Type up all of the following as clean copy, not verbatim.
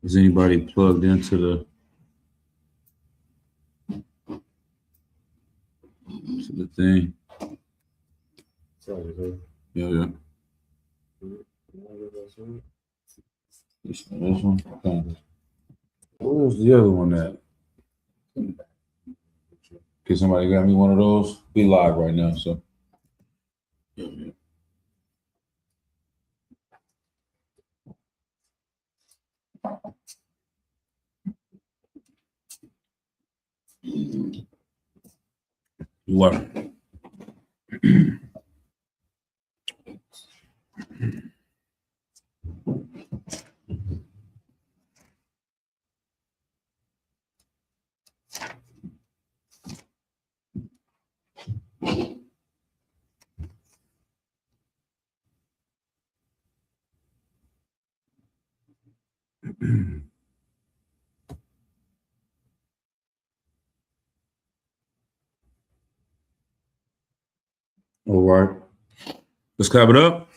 Is anybody plugged into the thing? Yeah. This one. Okay. Where's the other one at? Okay, somebody got me one of those. We live right now, so. Yeah. What? All right. Let's clap it up.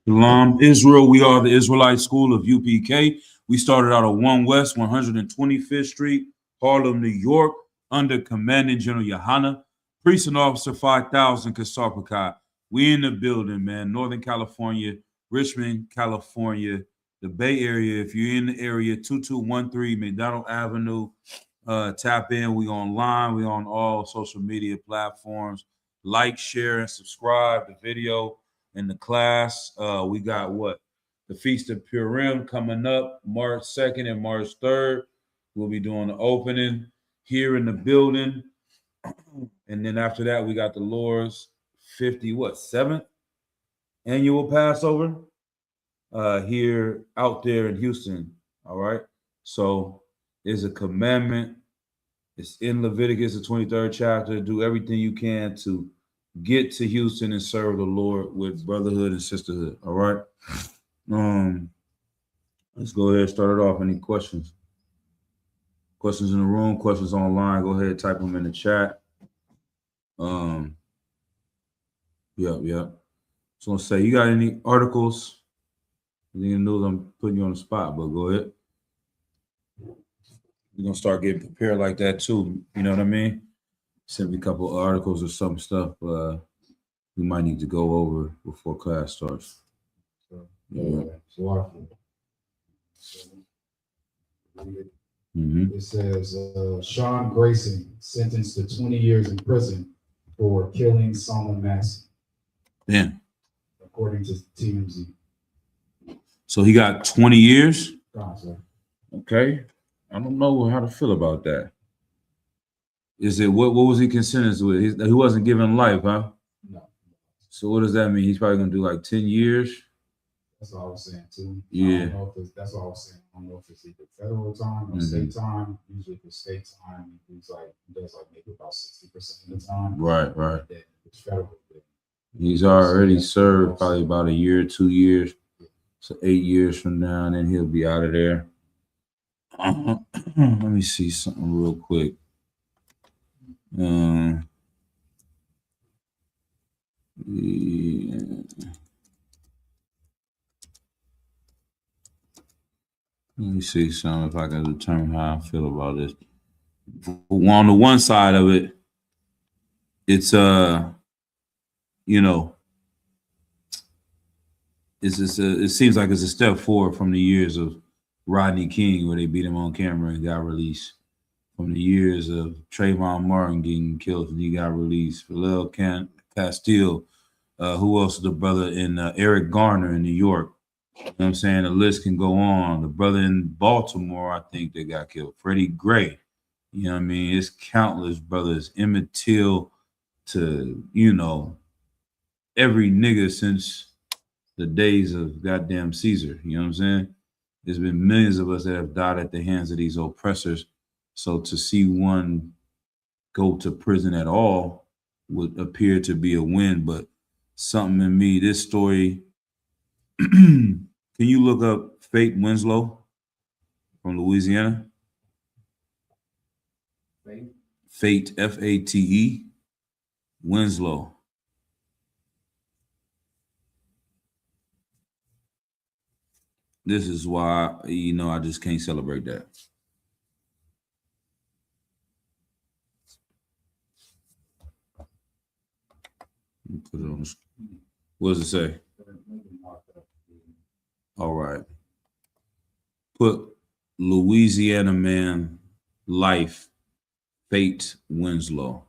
Shalom, Israel. We are the Israelite School of UPK. We started out at 1 West 125th Street, Harlem, New York, under Commanding General Yohana, Priest and Officer 5000 Kasarpakai. We in the building, man. Northern California, Richmond, California, the Bay Area. If you're in the area, 2213 McDonald Avenue, tap in. We online. We on all social media platforms. Like, share, and subscribe the video. In the class, we got what? The Feast of Purim coming up March 2nd and March 3rd. We'll be doing the opening here in the building. And then after that, we got the Lord's 7th annual Passover here out there in Houston. All right. So it's a commandment. It's in Leviticus, the 23rd chapter. Do everything you can to get to Houston and serve the Lord with brotherhood and sisterhood. All right. Let's go ahead and start it off. Any questions? Questions in the room, questions online, go ahead, type them in the chat. Yeah. So let's say you got any articles? You know I'm putting you on the spot, but go ahead. We're gonna start getting prepared like that too. You know what I mean? Send me a couple of articles or some stuff we might need to go over before class starts. It says Sean Grayson sentenced to 20 years in prison for killing Solomon Massey. Damn. According to TMZ. So he got 20 years? Sir. Okay. I don't know how to feel about that. Is it what was he sentenced with? He wasn't given life, huh? No. So what does that mean? He's probably gonna do like 10 years. That's what I was saying too. Yeah. That's what I was saying. I don't know if it's either federal time or state time. Usually for state time, he does maybe about 60% of the time. Right. Then it's federal. He's already served probably about a year, 2 years. So 8 years from now, and then he'll be out of there. Let me see something real quick. Yeah. Let me see something if I can determine how I feel about this. On the one side of it, it's it seems like it's a step forward from the years of Rodney King, where they beat him on camera and got released. From the years of Trayvon Martin getting killed and he got released. Philel Castile, who else is the brother in Eric Garner in New York? You know what I'm saying? The list can go on. The brother in Baltimore, I think they got killed. Freddie Gray. You know what I mean? It's countless brothers. Emmett Till to, every nigga since the days of goddamn Caesar. You know what I'm saying? There's been millions of us that have died at the hands of these oppressors. So to see one go to prison at all would appear to be a win. But something in me, this story, can you look up Fate Winslow from Louisiana? Fate, Fate, Winslow. This is why, I just can't celebrate that. Put it on the screen. What does it say? All right. Put Louisiana man life fate Winslow.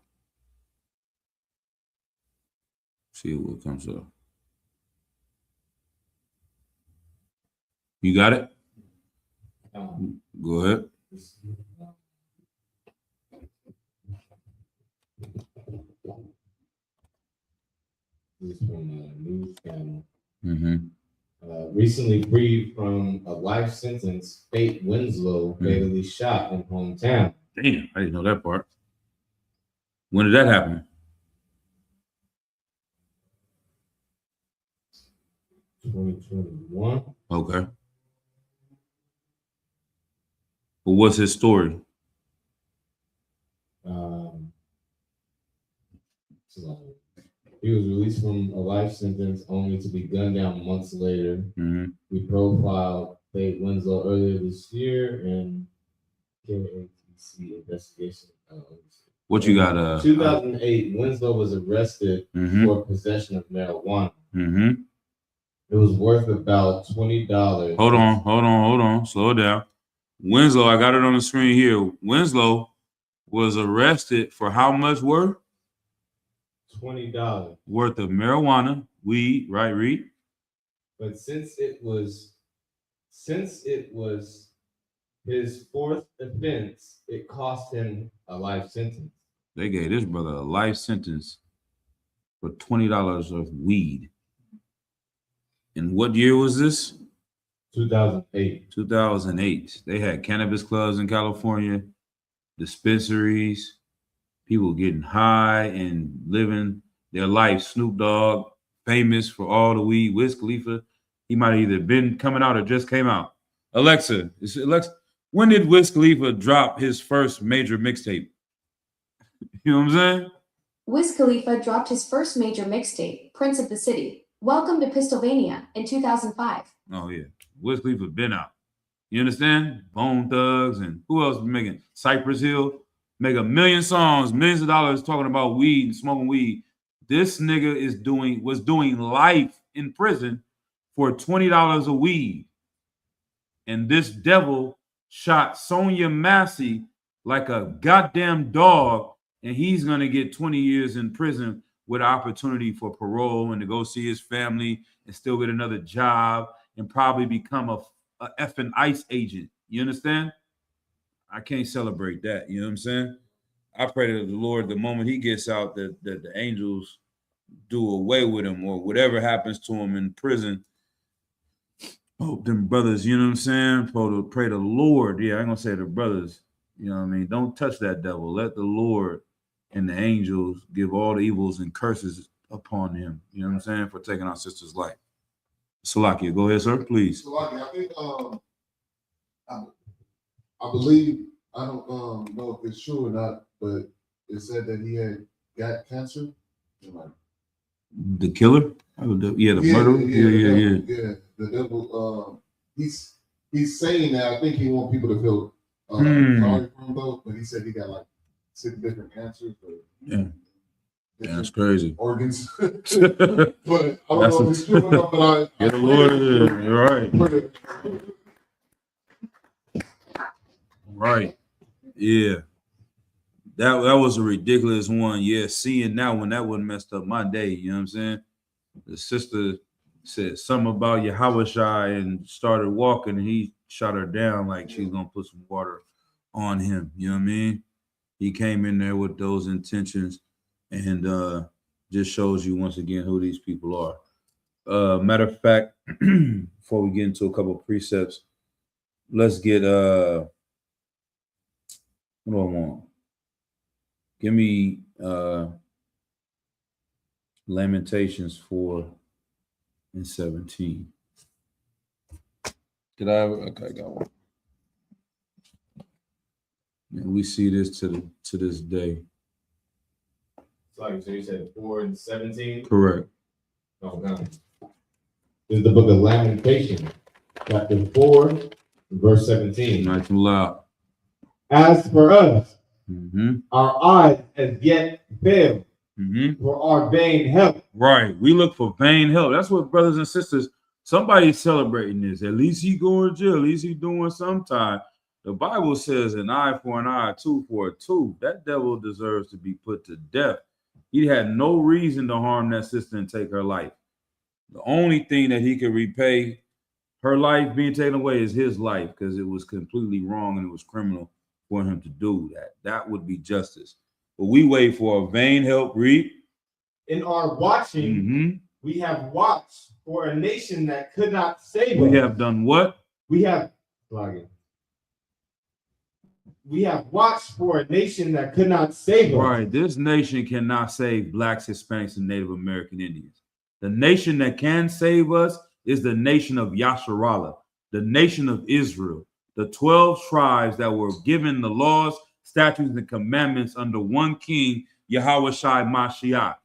See what comes up. You got it? Go ahead. This is from a news channel. Mm-hmm. Recently freed from a life sentence, Fate Winslow fatally shot in hometown. Damn, I didn't know that part. When did that happen? 2021. Okay. But what's his story? So he was released from a life sentence only to be gunned down months later. Mm-hmm. We profiled Fate Winslow earlier this year in KATC investigation. What you got? 2008, Winslow was arrested for possession of marijuana. Mm-hmm. It was worth about $20. Hold on. Slow it down. Winslow, I got it on the screen here. Winslow was arrested for how much worth? $20 worth of marijuana, weed, right, Reed? But since it was his fourth offense, it cost him a life sentence. They gave this brother a life sentence for $20 of weed. And what year was this? 2008. 2008. They had cannabis clubs in California, dispensaries, people getting high and living their life. Snoop Dogg, famous for all the weed. Wiz Khalifa, he might have either been coming out or just came out. Alexa, when did Wiz Khalifa drop his first major mixtape? You know what I'm saying? Wiz Khalifa dropped his first major mixtape, Prince of the City, Welcome to Pennsylvania, in 2005. Oh, yeah. Wiz Khalifa been out. You understand? Bone Thugs and who else was making? Cypress Hill. Make a million songs, millions of dollars talking about weed and smoking weed. This nigga was doing life in prison for $20 a weed. And this devil shot Sonia Massey like a goddamn dog, and he's gonna get 20 years in prison with opportunity for parole and to go see his family and still get another job and probably become a effing ICE agent. You understand? I can't celebrate that. You know what I'm saying? I pray to the Lord the moment he gets out that the angels do away with him or whatever happens to him in prison. Hope them brothers, you know what I'm saying? Pray to the Lord. Yeah, I ain't gonna say the brothers. You know what I mean? Don't touch that devil. Let the Lord and the angels give all the evils and curses upon him. You know what I'm saying? For taking our sister's life. Salakia, go ahead, sir, please. Salakia, I think I believe, I don't know if it's true or not, but it said that he had got cancer. The killer? Yeah, the murderer? Yeah. The devil, he's saying that. I think he wants people to feel sorry for him though, but he said he got like 6 different cancers. Yeah. That's crazy. Organs. But I don't know if it's true or not, but yeah, the Lord is. You're right. Right. Yeah. That was a ridiculous one. Yeah, seeing that one, that one messed up my day. You know what I'm saying? The sister said something about Yahushua and started walking, and he shot her down like she's gonna put some water on him. You know what I mean? He came in there with those intentions, and just shows you once again who these people are. Matter of fact, before we get into a couple of precepts, let's get what do I want? Give me Lamentations 4 and 17. Did I? Okay, I got one. And we see this to this day. So you said 4 and 17? Correct. Oh, no. This is the book of Lamentations. chapter 4, verse 17. Nice and loud. As for us, Mm-hmm. our eyes as yet fail Mm-hmm. for our vain help. Right. We look for vain help. That's what, brothers and sisters, somebody's celebrating this. At least he going to jail. At least he doing some time. The Bible says an eye for an eye, a tooth for a tooth. That devil deserves to be put to death. He had no reason to harm that sister and take her life. The only thing that he could repay her life being taken away is his life, because it was completely wrong and it was criminal for him to do that. That would be justice. But we wait for a vain help. Read. In our watching, Mm-hmm. we have watched for a nation that could not save us. We have done what? We have watched for a nation that could not save us. Right. This nation cannot save blacks, Hispanics, and Native American Indians. The nation that can save us is the nation of Yasharallah, the nation of Israel, the 12 tribes that were given the laws, statutes, and commandments under one king, Yahweh Shai Mashiach.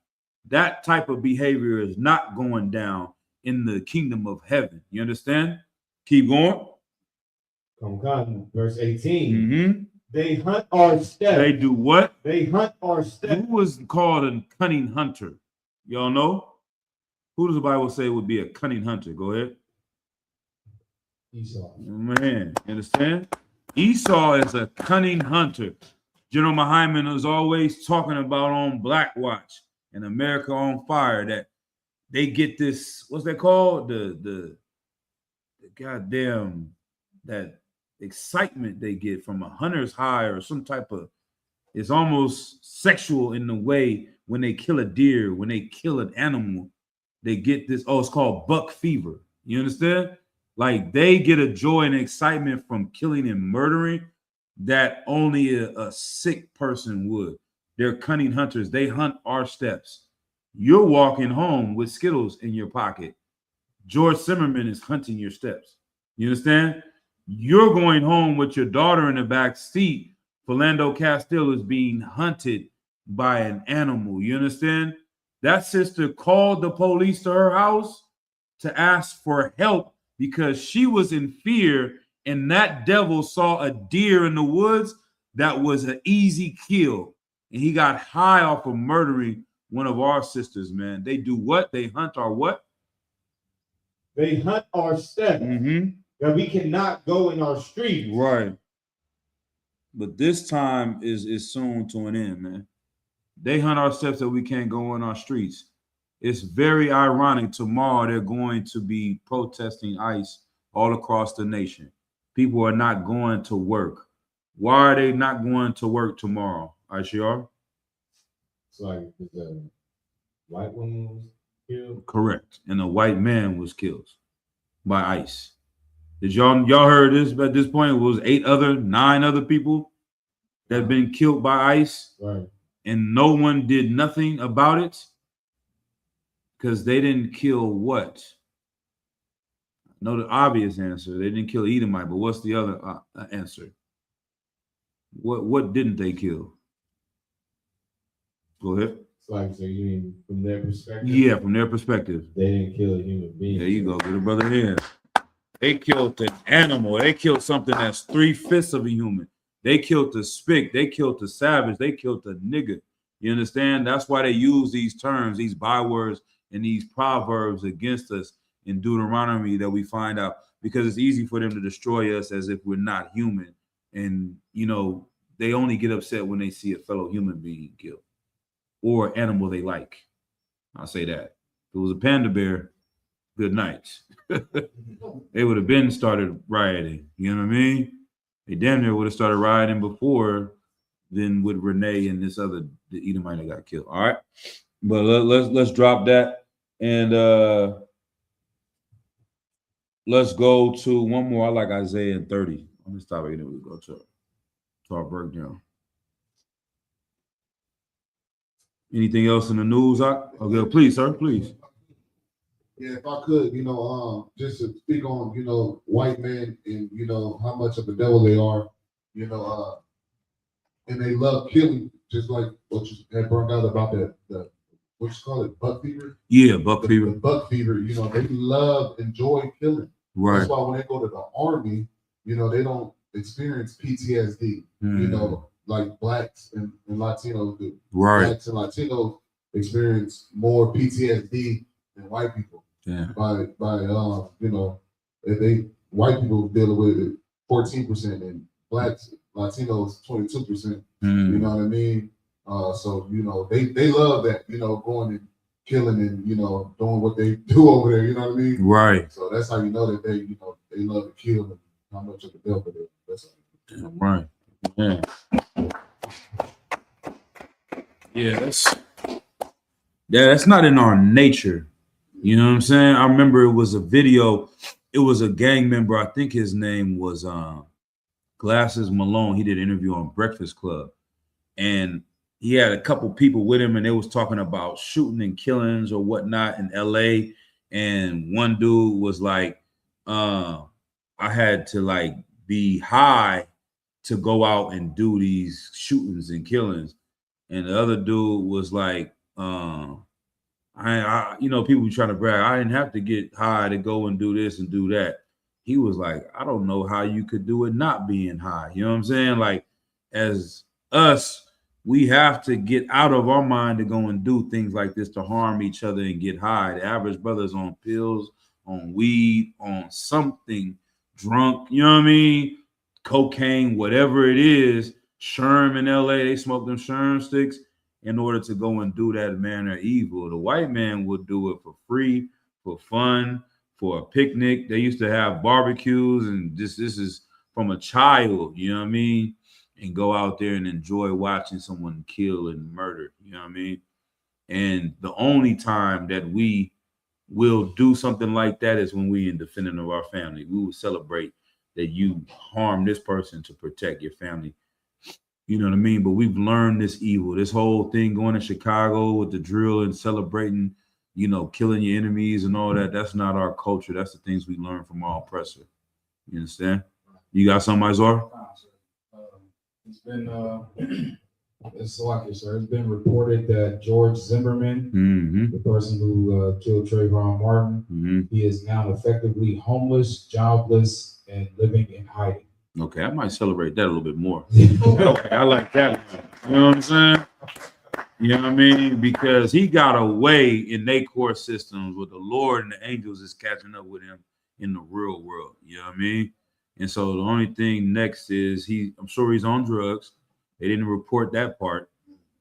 That type of behavior is not going down in the kingdom of heaven. You understand? Keep going. Come, verse 18. Mm-hmm. They hunt our steps. They do what? They hunt our steps. Who was called a cunning hunter? Y'all know? Who does the Bible say would be a cunning hunter? Go ahead. Esau. Man, you understand? Esau is a cunning hunter. General Muhammad is always talking about on Black Watch and America on Fire that they get this, what's that called? The goddamn, that excitement they get from a hunter's high or some type of, it's almost sexual in the way when they kill a deer, when they kill an animal, they get this, oh, it's called buck fever. You understand? Like they get a joy and excitement from killing and murdering that only a sick person would. They're cunning hunters. They hunt our steps. You're walking home with Skittles in your pocket. George Zimmerman is hunting your steps. You understand? You're going home with your daughter in the back seat. Philando Castile is being hunted by an animal. You understand? That sister called the police to her house to ask for help because she was in fear, and that devil saw a deer in the woods that was an easy kill. And he got high off of murdering one of our sisters, man. They do what? They hunt our what? They hunt our steps. Mm-hmm. That we cannot go in our streets. Right. But this time is soon to an end, man. They hunt our steps that we can't go in our streets. It's very ironic. Tomorrow they're going to be protesting ICE all across the nation. People are not going to work. Why are they not going to work tomorrow, ICR? It's like the white woman was killed. Correct. And a white man was killed by ICE. Did y'all heard this at this point? It was 9 other people that have been killed by ICE. Right. And no one did nothing about it because they didn't kill what? I know the obvious answer. They didn't kill Edomite, but what's the other answer? What didn't they kill? Go ahead. It's like, so you mean from their perspective? Yeah, from their perspective. They didn't kill a human being. There you go. Get a brother here. They killed an animal. They killed something that's 3/5 of a human. They killed the spick. They killed the savage. They killed the nigga. You understand? That's why they use these terms, these bywords, and these proverbs against us in Deuteronomy that we find out, because it's easy for them to destroy us as if we're not human. And, you know, they only get upset when they see a fellow human being killed or animal they like. I'll say that. If it was a panda bear, good night. They would have been started rioting. You know what I mean? They damn near would have started rioting before then with Renee and this other the Edomite that got killed. All right. But let's drop that. And let's go to one more. I like Isaiah and 30. Let me stop it and we go to our breakdown. Anything else in the news? Okay, please, sir, please. Yeah, if I could, just to speak on, white men and, how much of the devil they are, and they love killing, just like what you had brought out about the what you call it, buck fever? Yeah, buck fever. The buck fever, they enjoy killing. Right. That's why when they go to the army, you know, they don't experience PTSD. You know, like blacks and Latinos do. Right. Blacks and Latinos experience more PTSD than white people. Yeah. By you know, they white people dealing with it 14% and blacks, Latinos 22%. You know what I mean? So you know, they love that, you know, going and killing and, you know, doing what they do over there, you know what I mean? Right. So that's how you know that they, you know, they love to kill and how much of the devil they are. That's how Right. Yeah. Yeah, that's not in our nature. You know what I'm saying? I remember it was a video, it was a gang member, I think his name was Glasses Malone. He did an interview on Breakfast Club. And he had a couple people with him, and they was talking about shooting and killings or whatnot in LA. And one dude was like, I had to like be high to go out and do these shootings and killings. And the other dude was like, I you know, people be trying to brag, I didn't have to get high to go and do this and do that. He was like, I don't know how you could do it not being high. You know what I'm saying? Like, as us, we have to get out of our mind to go and do things like this to harm each other and get high. The average brother's on pills, on weed, on something, drunk, you know what I mean? Cocaine, whatever it is. Sherm in LA, they smoke them Sherm sticks in order to go and do that manner of evil. The white man would do it for free, for fun, for a picnic. They used to have barbecues, and this is from a child, you know what I mean? And go out there and enjoy watching someone kill and murder, you know what I mean? And the only time that we will do something like that is when we in defending of our family. We will celebrate that you harm this person to protect your family. You know what I mean? But we've learned this evil, this whole thing going to Chicago with the drill and celebrating, you know, killing your enemies and all that. That's not our culture. That's the things we learn from our oppressor. You understand? You got something, Izor? It's been it's like it, sir. It's been reported that George Zimmerman, the person who killed Trayvon Martin, he is now effectively homeless, jobless, and living in hiding. Okay, I might celebrate that a little bit more. Okay, I like that. You know what I'm saying? You know what I mean? Because he got away in their court systems with the Lord and the angels is catching up with him in the real world. You know what I mean? And so the only thing next is I'm sure he's on drugs. They didn't report that part.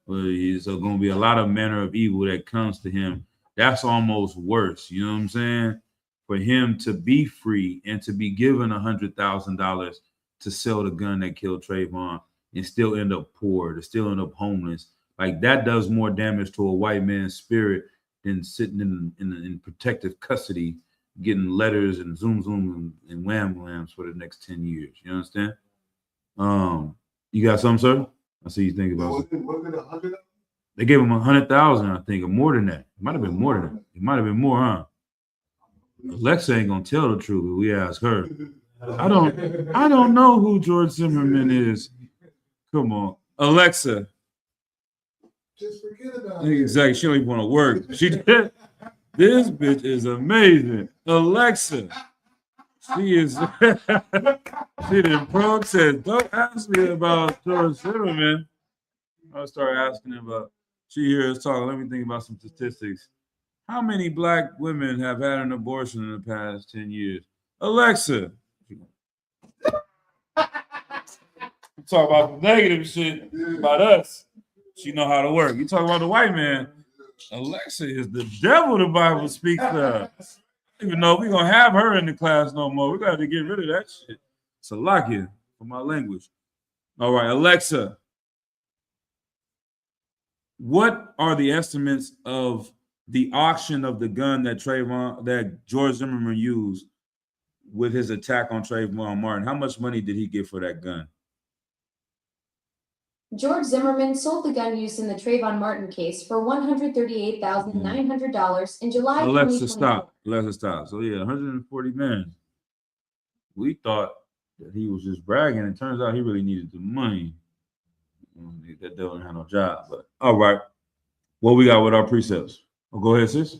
But there's going to be a lot of manner of evil that comes to him. That's almost worse. You know what I'm saying? For him to be free and to be given $100,000 to sell the gun that killed Trayvon and still end up poor, to still end up homeless. Like, that does more damage to a white man's spirit than sitting in protective custody, getting letters and zoom and whams for the next 10 years. You understand? You got something, sir? I see you think about it. Was it 100? They gave him 100,000, I think, or more than that. It might have been more than that. It might have been more, huh? Alexa ain't gonna tell the truth, but we ask her. I don't know who George Zimmerman is. Come on, Alexa. Just forget about it. Exactly. She don't even want to work. She did. This bitch is amazing. Alexa. She is. She didn't protest. Don't ask me about George Zimmerman. I'll start asking about. She hears us talking. Let me think about some statistics. How many black women have had an abortion in the past 10 years? Alexa. Talk about the negative shit about us. She know how to work. You talk about the white man. Alexa is the devil the Bible speaks of. I don't even know if we're going to have her in the class no more. We got to get rid of that shit. Salakia for my language. All right, Alexa. What are the estimates of the auction of the gun that George Zimmerman used with his attack on Trayvon Martin? How much money did he get for that gun? George Zimmerman sold the gun used in the Trayvon Martin case for $138,900 in July 2024. Alexa, stop. So yeah, 140 million. We thought that he was just bragging. It turns out he really needed the money. That devil didn't have no job. But all right, what we got with our precepts? Oh, go ahead, sis.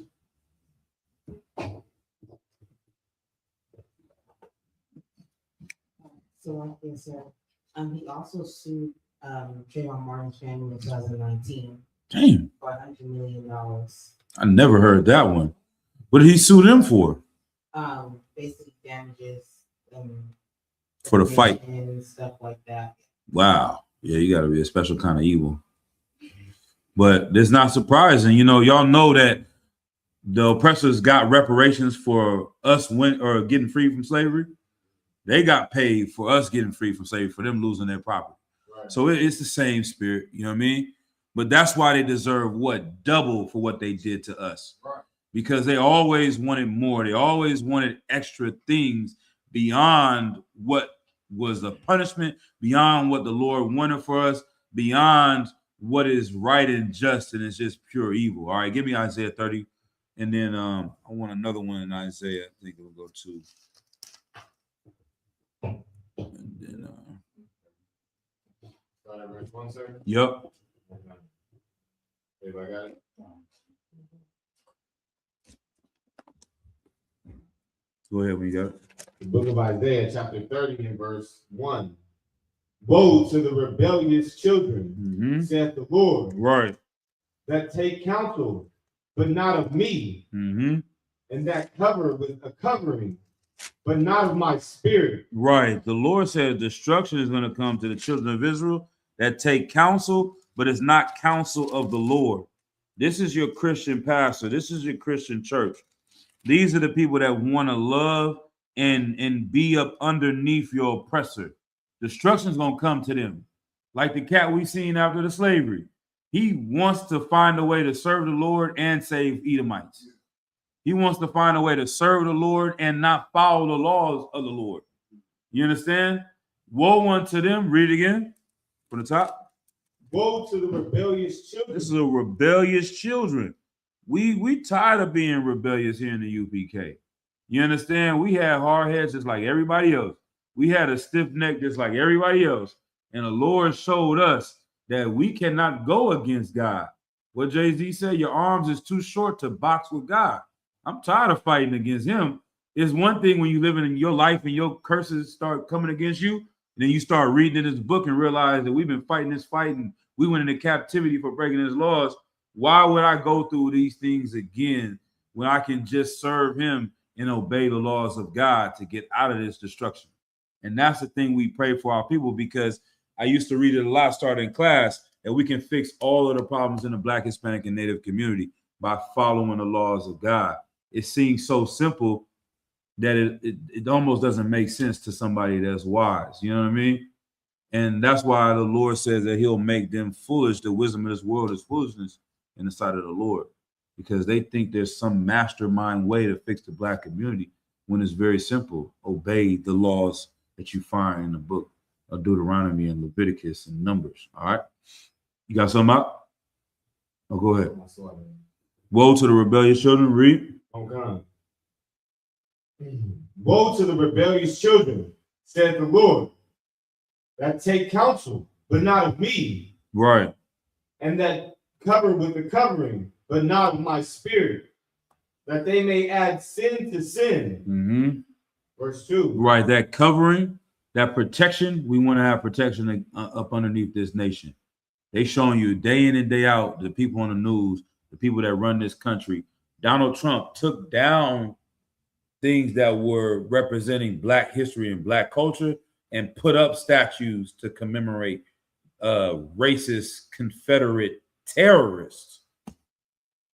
So like this, sir. He also sued Trayvon Martin's family in 2019 Damn, for $100 million. I never heard that one. What did he sue them for? Basically damages For the fight. and stuff like that. Wow. Yeah, you got to be a special kind of evil. But it's not surprising. You know, y'all know that the oppressors got reparations for us getting free from slavery. They got paid for us getting free from slavery, for them losing their property. Right. So it's the same spirit, you know what I mean? But that's why they deserve what? Double for what they did to us. Right. Because they always wanted more. They always wanted extra things beyond what was the punishment, beyond what the Lord wanted for us, beyond what is right and just, and it's just pure evil. All right, give me Isaiah 30. And then I want another one in Isaiah. I think we'll go to. And then, verse 1, sir? Yep. Everybody got it? Go ahead when you got it. The book of Isaiah, chapter 30, and verse 1. Woe to the rebellious children, saith the Lord, right, that take counsel, but not of me, and that cover with a covering, but not of my spirit. Right. The Lord said destruction is going to come to the children of Israel that take counsel, but it's not counsel of the Lord. This is your Christian pastor. This is your Christian church. These are the people that want to love and be up underneath your oppressor. Destruction is going to come to them. Like the cat we seen after the slavery. He wants to find a way to serve the Lord and save Edomites. He wants to find a way to serve the Lord and not follow the laws of the Lord. You understand? Woe unto them. Read it again from the top. Woe to the rebellious children. This is a rebellious children. We tired of being rebellious here in the UPK. You understand? We had hard heads just like everybody else. We had a stiff neck just like everybody else. And the Lord showed us that we cannot go against God. What Jay-Z said, your arms is too short to box with God. I'm tired of fighting against him. It's one thing when you live in your life and your curses start coming against you, and then you start reading in this book and realize that we've been fighting this fight and we went into captivity for breaking his laws. Why would I go through these things again when I can just serve him and obey the laws of God to get out of this destruction? And that's the thing we pray for our people, because I used to read it a lot starting in class, that we can fix all of the problems in the Black, Hispanic, and Native community by following the laws of God. It seems so simple that it almost doesn't make sense to somebody that's wise. You know what I mean? And that's why the Lord says that he'll make them foolish. The wisdom of this world is foolishness in the sight of the Lord, because they think there's some mastermind way to fix the Black community when it's very simple. Obey the laws that you find in the book of Deuteronomy and Leviticus and Numbers. All right. You got something out? Oh, go ahead. Woe to the rebellious children. Read. Oh, God. Woe to the rebellious children, said the Lord, that take counsel, but not of me. Right. And that cover with the covering, but not of my spirit, that they may add sin to sin. Verse 2. Right. That covering, that protection, we want to have protection up underneath this nation. They showing you day in and day out, the people on the news, the people that run this country. Donald Trump took down things that were representing Black history and Black culture and put up statues to commemorate racist Confederate terrorists.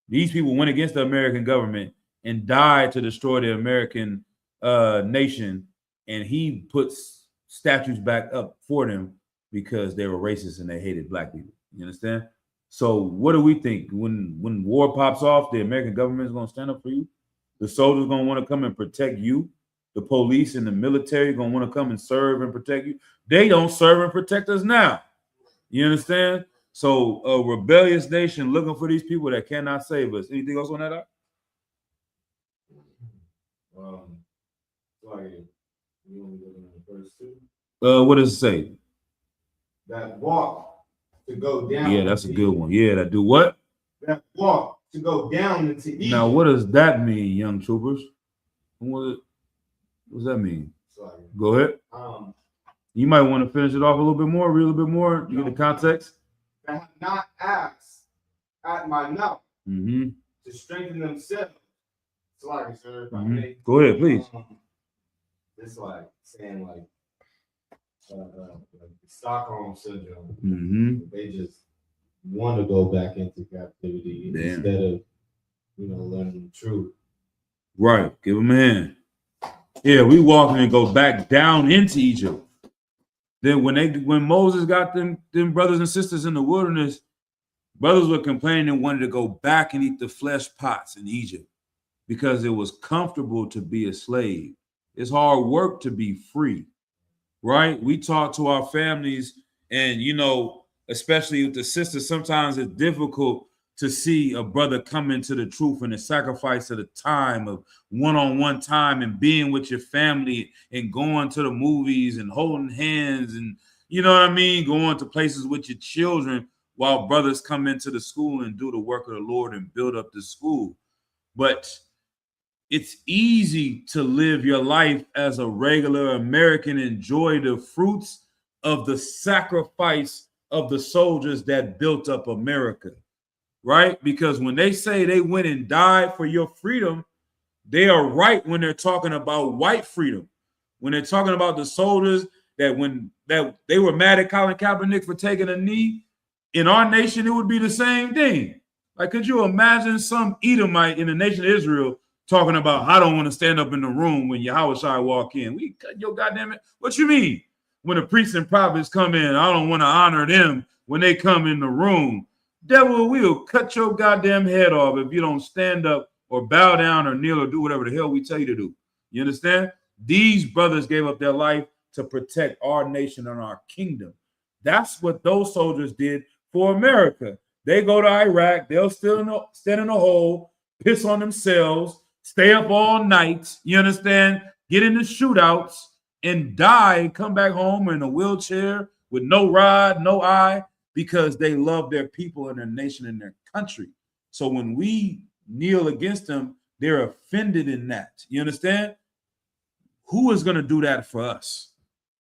These people went against the American government and died to destroy the American nation, and he puts statues back up for them because they were racist and they hated Black people. You understand? So what do we think? When war pops off, the American government is going to stand up for you? The soldiers going to want to come and protect you? The police and the military are going to want to come and serve and protect you? They don't serve and protect us now. You understand? So a rebellious nation looking for these people that cannot save us. Anything else on that? What does it say? That walk to go down. Yeah, that's a good one. Yeah, that do what? That walk to go down into Egypt. Now, what does that mean, young troopers? What does that mean? Sorry. Go ahead. You might want to finish it off a little bit more, read a little bit more, you get the context. That have not asked at my mouth Mm-hmm. to strengthen themselves. It's like, sir, if I Mm-hmm. may, Go ahead, please. it's like saying like the Stockholm syndrome. Mm-hmm. They just want to go back into captivity instead of learning the truth. Right. Give them a hand. Yeah, we walking and go back down into Egypt. Then when Moses got them brothers and sisters in the wilderness, brothers were complaining and wanted to go back and eat the flesh pots in Egypt because it was comfortable to be a slave. It's hard work to be free, right? We talk to our families, and especially with the sisters, sometimes it's difficult to see a brother come into the truth and the sacrifice of the time of one-on-one time and being with your family and going to the movies and holding hands and going to places with your children while brothers come into the school and do the work of the Lord and build up the school. But it's easy to live your life as a regular American, enjoy the fruits of the sacrifice of the soldiers that built up America, right? Because when they say they went and died for your freedom, they are right when they're talking about white freedom. When they're talking about the soldiers that they were mad at Colin Kaepernick for taking a knee, in our nation, it would be the same thing. Like, could you imagine some Edomite in the nation of Israel talking about, I don't want to stand up in the room when Yahushua walk in? We cut your goddamn it. What you mean? When the priests and prophets come in, I don't want to honor them when they come in the room. Devil will cut your goddamn head off if you don't stand up or bow down or kneel or do whatever the hell we tell you to do. You understand? These brothers gave up their life to protect our nation and our kingdom. That's what those soldiers did for America. They go to Iraq, they'll stand in a hole, piss on themselves, stay up all night, you understand? Get into shootouts and die and come back home in a wheelchair with no rod, no eye, because they love their people and their nation and their country. So when we kneel against them, they're offended in that. You understand? Who is going to do that for us?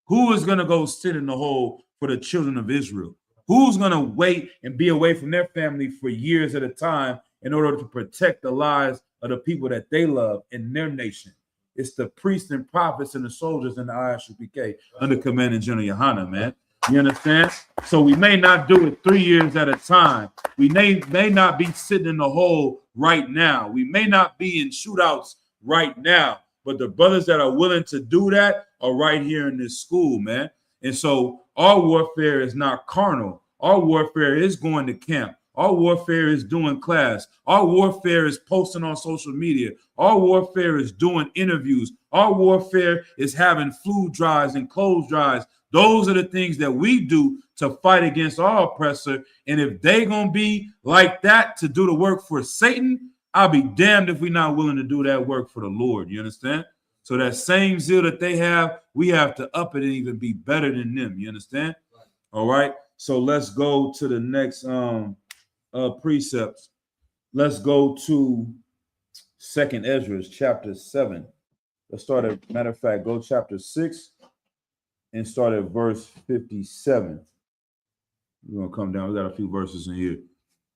Who is going to go sit in the hole for the children of Israel? Who's going to wait and be away from their family for years at a time in order to protect the lives of the people that they love in their nation? It's the priests and prophets and the soldiers in the ISUPK under Commanding General Yohana, man. You understand? So we may not do it 3 years at a time. We may not be sitting in the hole right now. We may not be in shootouts right now. But the brothers that are willing to do that are right here in this school, man. And so our warfare is not carnal. Our warfare is going to camp. Our warfare is doing class. Our warfare is posting on social media. Our warfare is doing interviews. Our warfare is having food drives and clothes drives. Those are the things that we do to fight against our oppressor. And if they gonna be like that to do the work for Satan, I'll be damned if we're not willing to do that work for the Lord. You understand? So that same zeal that they have, we have to up it and even be better than them. You understand? All right. So let's go to the next precepts. Let's go to 2nd Ezra, chapter 7. Let's start at, matter of fact, go chapter 6 and start at verse 57. We're going to come down. We got a few verses in here.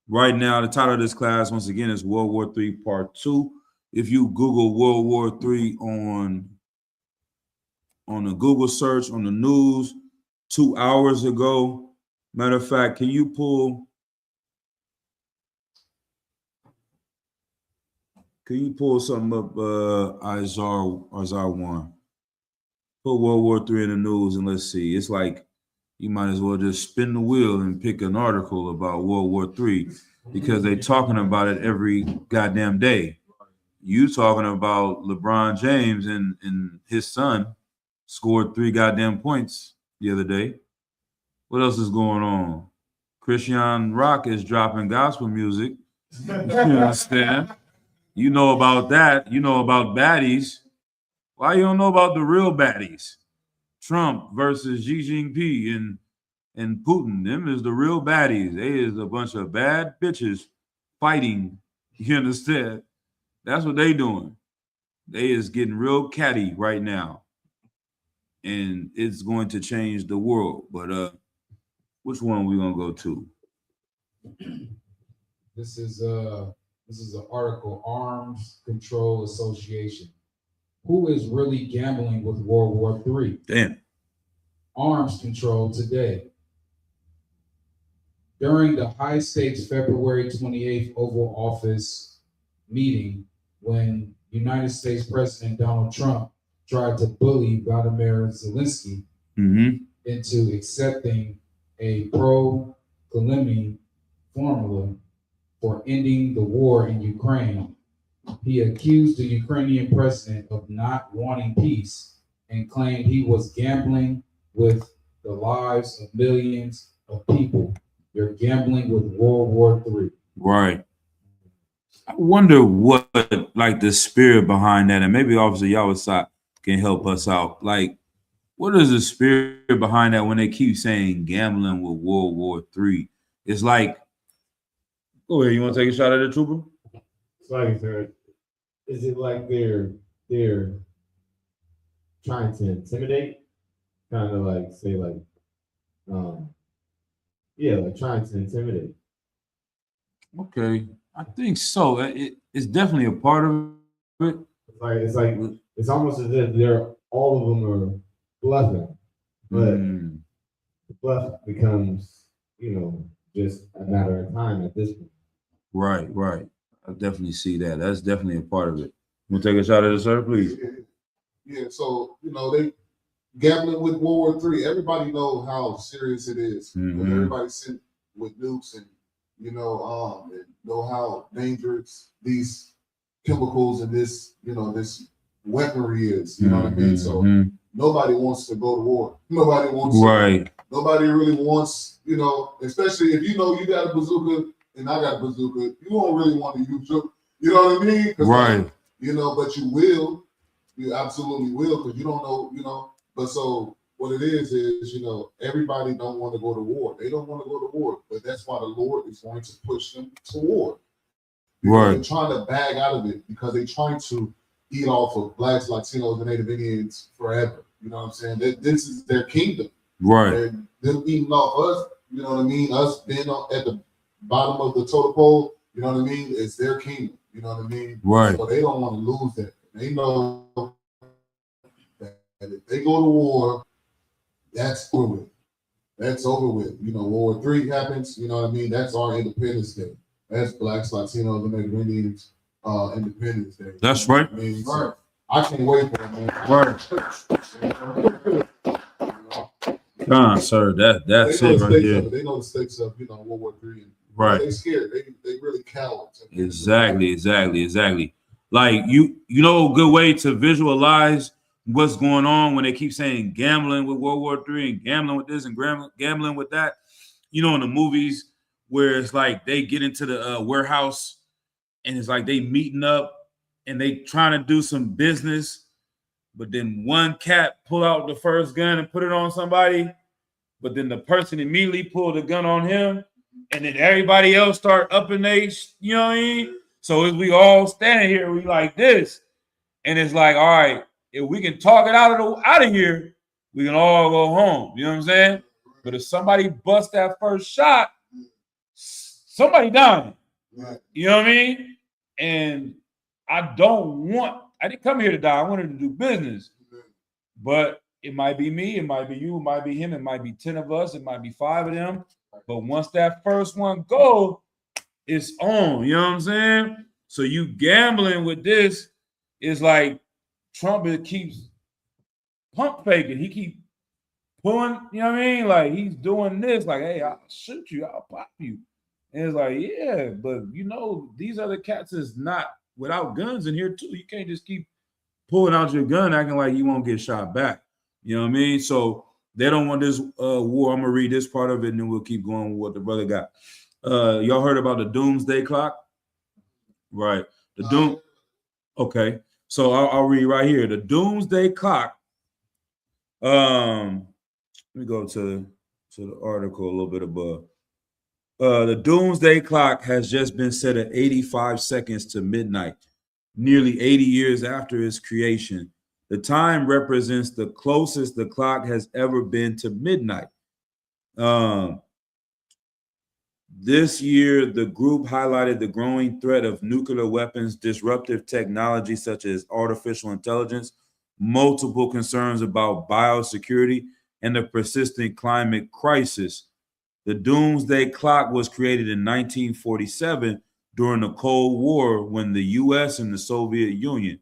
Right now, the title of this class, once again, is World War III Part 2. If you Google World War III on the Google search, on the news, 2 hours ago, matter of fact, can you pull something up, Isaiah 1? Put World War III in the news and let's see. It's like you might as well just spin the wheel and pick an article about World War III because they're talking about it every goddamn day. You talking about LeBron James and his son scored 3 goddamn points the other day. What else is going on? Christian Rock is dropping gospel music. You understand? You know about that. You know about baddies. Why you don't know about the real baddies? Trump versus Xi Jinping and Putin. Them is the real baddies. They is a bunch of bad bitches fighting. You understand? That's what they doing. They is getting real catty right now. and it's going to change the world. But which one are we gonna go to? This is an article, Arms Control Association. Who is really gambling with World War III? Damn. Arms control today. During the high-stakes February 28th Oval Office meeting, when United States President Donald Trump tried to bully Vladimir Zelensky into accepting a pro-Kremlin formula for ending the war in Ukraine, he accused the Ukrainian president of not wanting peace and claimed he was gambling with the lives of millions of people. You're gambling with World War III. Right. I wonder what like the spirit behind that, and maybe Officer Yawasat can help us out. Like, what is the spirit behind that when they keep saying gambling with World War III? It's like, go ahead, you want to take a shot at it, Trooper? It's like, sir, is it like they're trying to intimidate? Kind of like say like, yeah, like trying to intimidate. Okay, I think so. It's definitely a part of it. It's almost as if all of them are bluffing, but the bluff becomes, just a matter of time at this point. Right, right. I definitely see that. That's definitely a part of it. You want to take a shot at it, sir, please? Yeah, so they gambling with World War III. Everybody know how serious it is. Everybody sitting with nukes and and know how dangerous these chemicals and this this weaponry is. You know what I mean? So nobody wants to go to war. Nobody wants right. Nobody really wants, especially if you got a bazooka and I got a bazooka, you won't really want to use it. You know what I mean? Right. But you will. You absolutely will, because you don't know, But so what it is, everybody don't want to go to war. They don't want to go to war, but that's why the Lord is going to push them to war. Right. They're trying to bag out of it because they're trying to eat off of Blacks, Latinos, and Native Indians forever. You know what I'm saying? This is their kingdom. Right. Them eating off us, you know what I mean? Us being at the bottom of the totem pole, you know what I mean? It's their kingdom. You know what I mean? Right. So they don't want to lose that. They know that if they go to war, that's over with. That's over with. World War III happens, you know what I mean? That's our Independence Day. That's Blacks, Latinos, and Native Indians Independence Day. That's right. I mean, right. I can't wait for it, man. Right. Sir, that's it right there. They know the stakes of World War III. And, right. They scared. They really cowards. Exactly. Like a good way to visualize what's going on when they keep saying gambling with World War III and gambling with this and gambling with that. In the movies where it's like they get into the warehouse and it's like they meeting up and they trying to do some business, but then one cat pull out the first gun and put it on somebody, but then the person immediately pulled the gun on him, and then everybody else start upping they, you know what I mean? So as we all standing here, we like this, and it's like, all right, if we can talk it out of here, we can all go home. You know what I'm saying? But if somebody busts that first shot, somebody dying. Right. You know what I mean? And I didn't come here to die. I wanted to do business. But it might be me, it might be you, it might be him, it might be 10 of us, it might be 5 of them. But once that first one go, it's on. You know what I'm saying? So you gambling with this is like Trump keeps pump faking. He keep pulling, you know what I mean? Like he's doing this, like, hey, I'll shoot you, I'll pop you. And it's like, yeah, but these other cats is not without guns in here too. You can't just keep pulling out your gun acting like you won't get shot back. You know what I mean? So they don't want this war. I'm gonna read this part of it and then we'll keep going with what the brother got. Y'all heard about the doomsday clock? Right. Okay. So I'll read right here. The doomsday clock. Let me go to the article a little bit above. The doomsday clock has just been set at 85 seconds to midnight, nearly 80 years after its creation. The time represents the closest the clock has ever been to midnight. This year, the group highlighted the growing threat of nuclear weapons, disruptive technology such as artificial intelligence, multiple concerns about biosecurity, and the persistent climate crisis. The doomsday clock was created in 1947 during the Cold War when the U.S. and the Soviet Union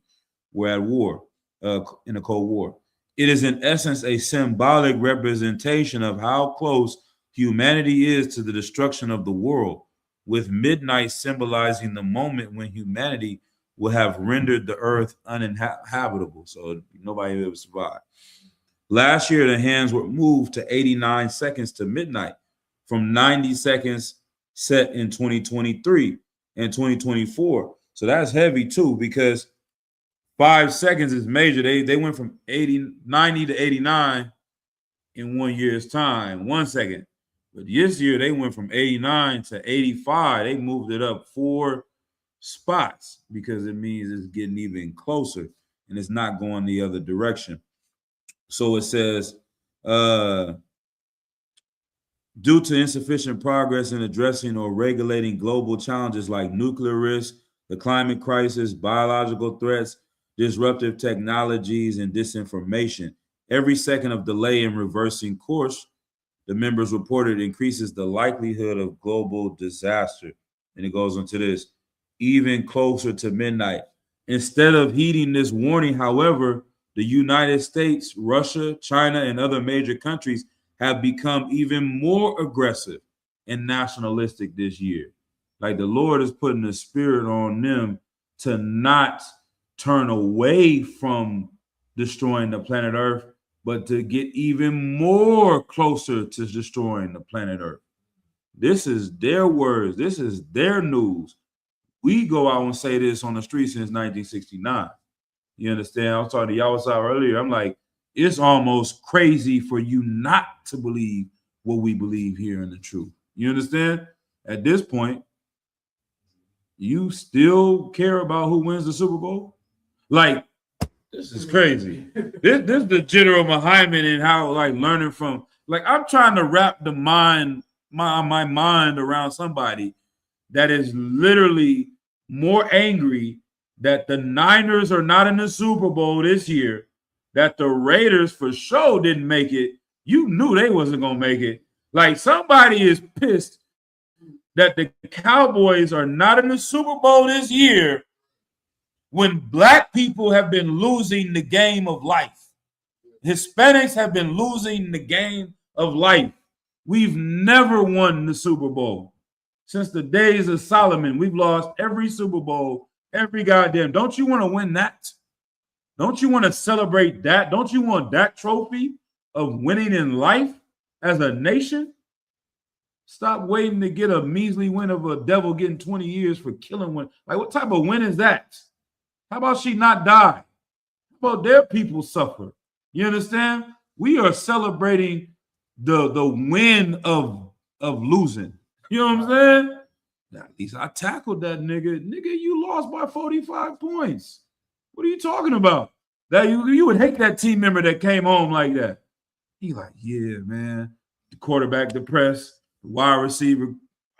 were at war, in the Cold War. It is in essence a symbolic representation of how close humanity is to the destruction of the world, with midnight symbolizing the moment when humanity will have rendered the earth uninhabitable, so nobody will ever survive. Last year, the hands were moved to 89 seconds to midnight from 90 seconds set in 2023 and 2024. So that's heavy too, because 5 seconds is major. They went from 90 to 89 in 1 year's time, 1 second. But this year they went from 89 to 85. They moved it up 4 spots because it means it's getting even closer and it's not going the other direction. So it says, due to insufficient progress in addressing or regulating global challenges like nuclear risk, the climate crisis, biological threats, disruptive technologies, and disinformation, every second of delay in reversing course, the members reported, increases the likelihood of global disaster. And it goes into this, even closer to midnight. Instead of heeding this warning, however, the United States, Russia, China, and other major countries have become even more aggressive and nationalistic this year. Like the Lord is putting a spirit on them to not turn away from destroying the planet Earth, but to get even more closer to destroying the planet Earth. This is their words. This is their news. We go out and say this on the street since 1969. You understand? I was talking to y'all earlier. I'm like, it's almost crazy for you not to believe what we believe here in the truth. You understand? At this point, you still care about who wins the Super Bowl? Like, this is crazy. This is the General Muhammad and how, like, learning from, like, I'm trying to wrap the mind, my mind around somebody that is literally more angry that the Niners are not in the Super Bowl this year, that the Raiders for sure didn't make it. You knew they wasn't going to make it. Like, somebody is pissed that the Cowboys are not in the Super Bowl this year when black people have been losing the game of life. Hispanics have been losing the game of life. We've never won the Super Bowl. Since the days of Solomon, we've lost every Super Bowl, every goddamn. Don't you want to win that? Don't you want to celebrate that? Don't you want that trophy of winning in life as a nation? Stop waiting to get a measly win of a devil getting 20 years for killing one. Like, what type of win is that? How about she not die? How about their people suffer? You understand? We are celebrating the win of losing. You know what I'm saying? Now, at least I tackled that nigga. Nigga, you lost by 45 points. What are you talking about? That you would hate that team member that came home like that. He like, yeah, man. The quarterback depressed, the wide receiver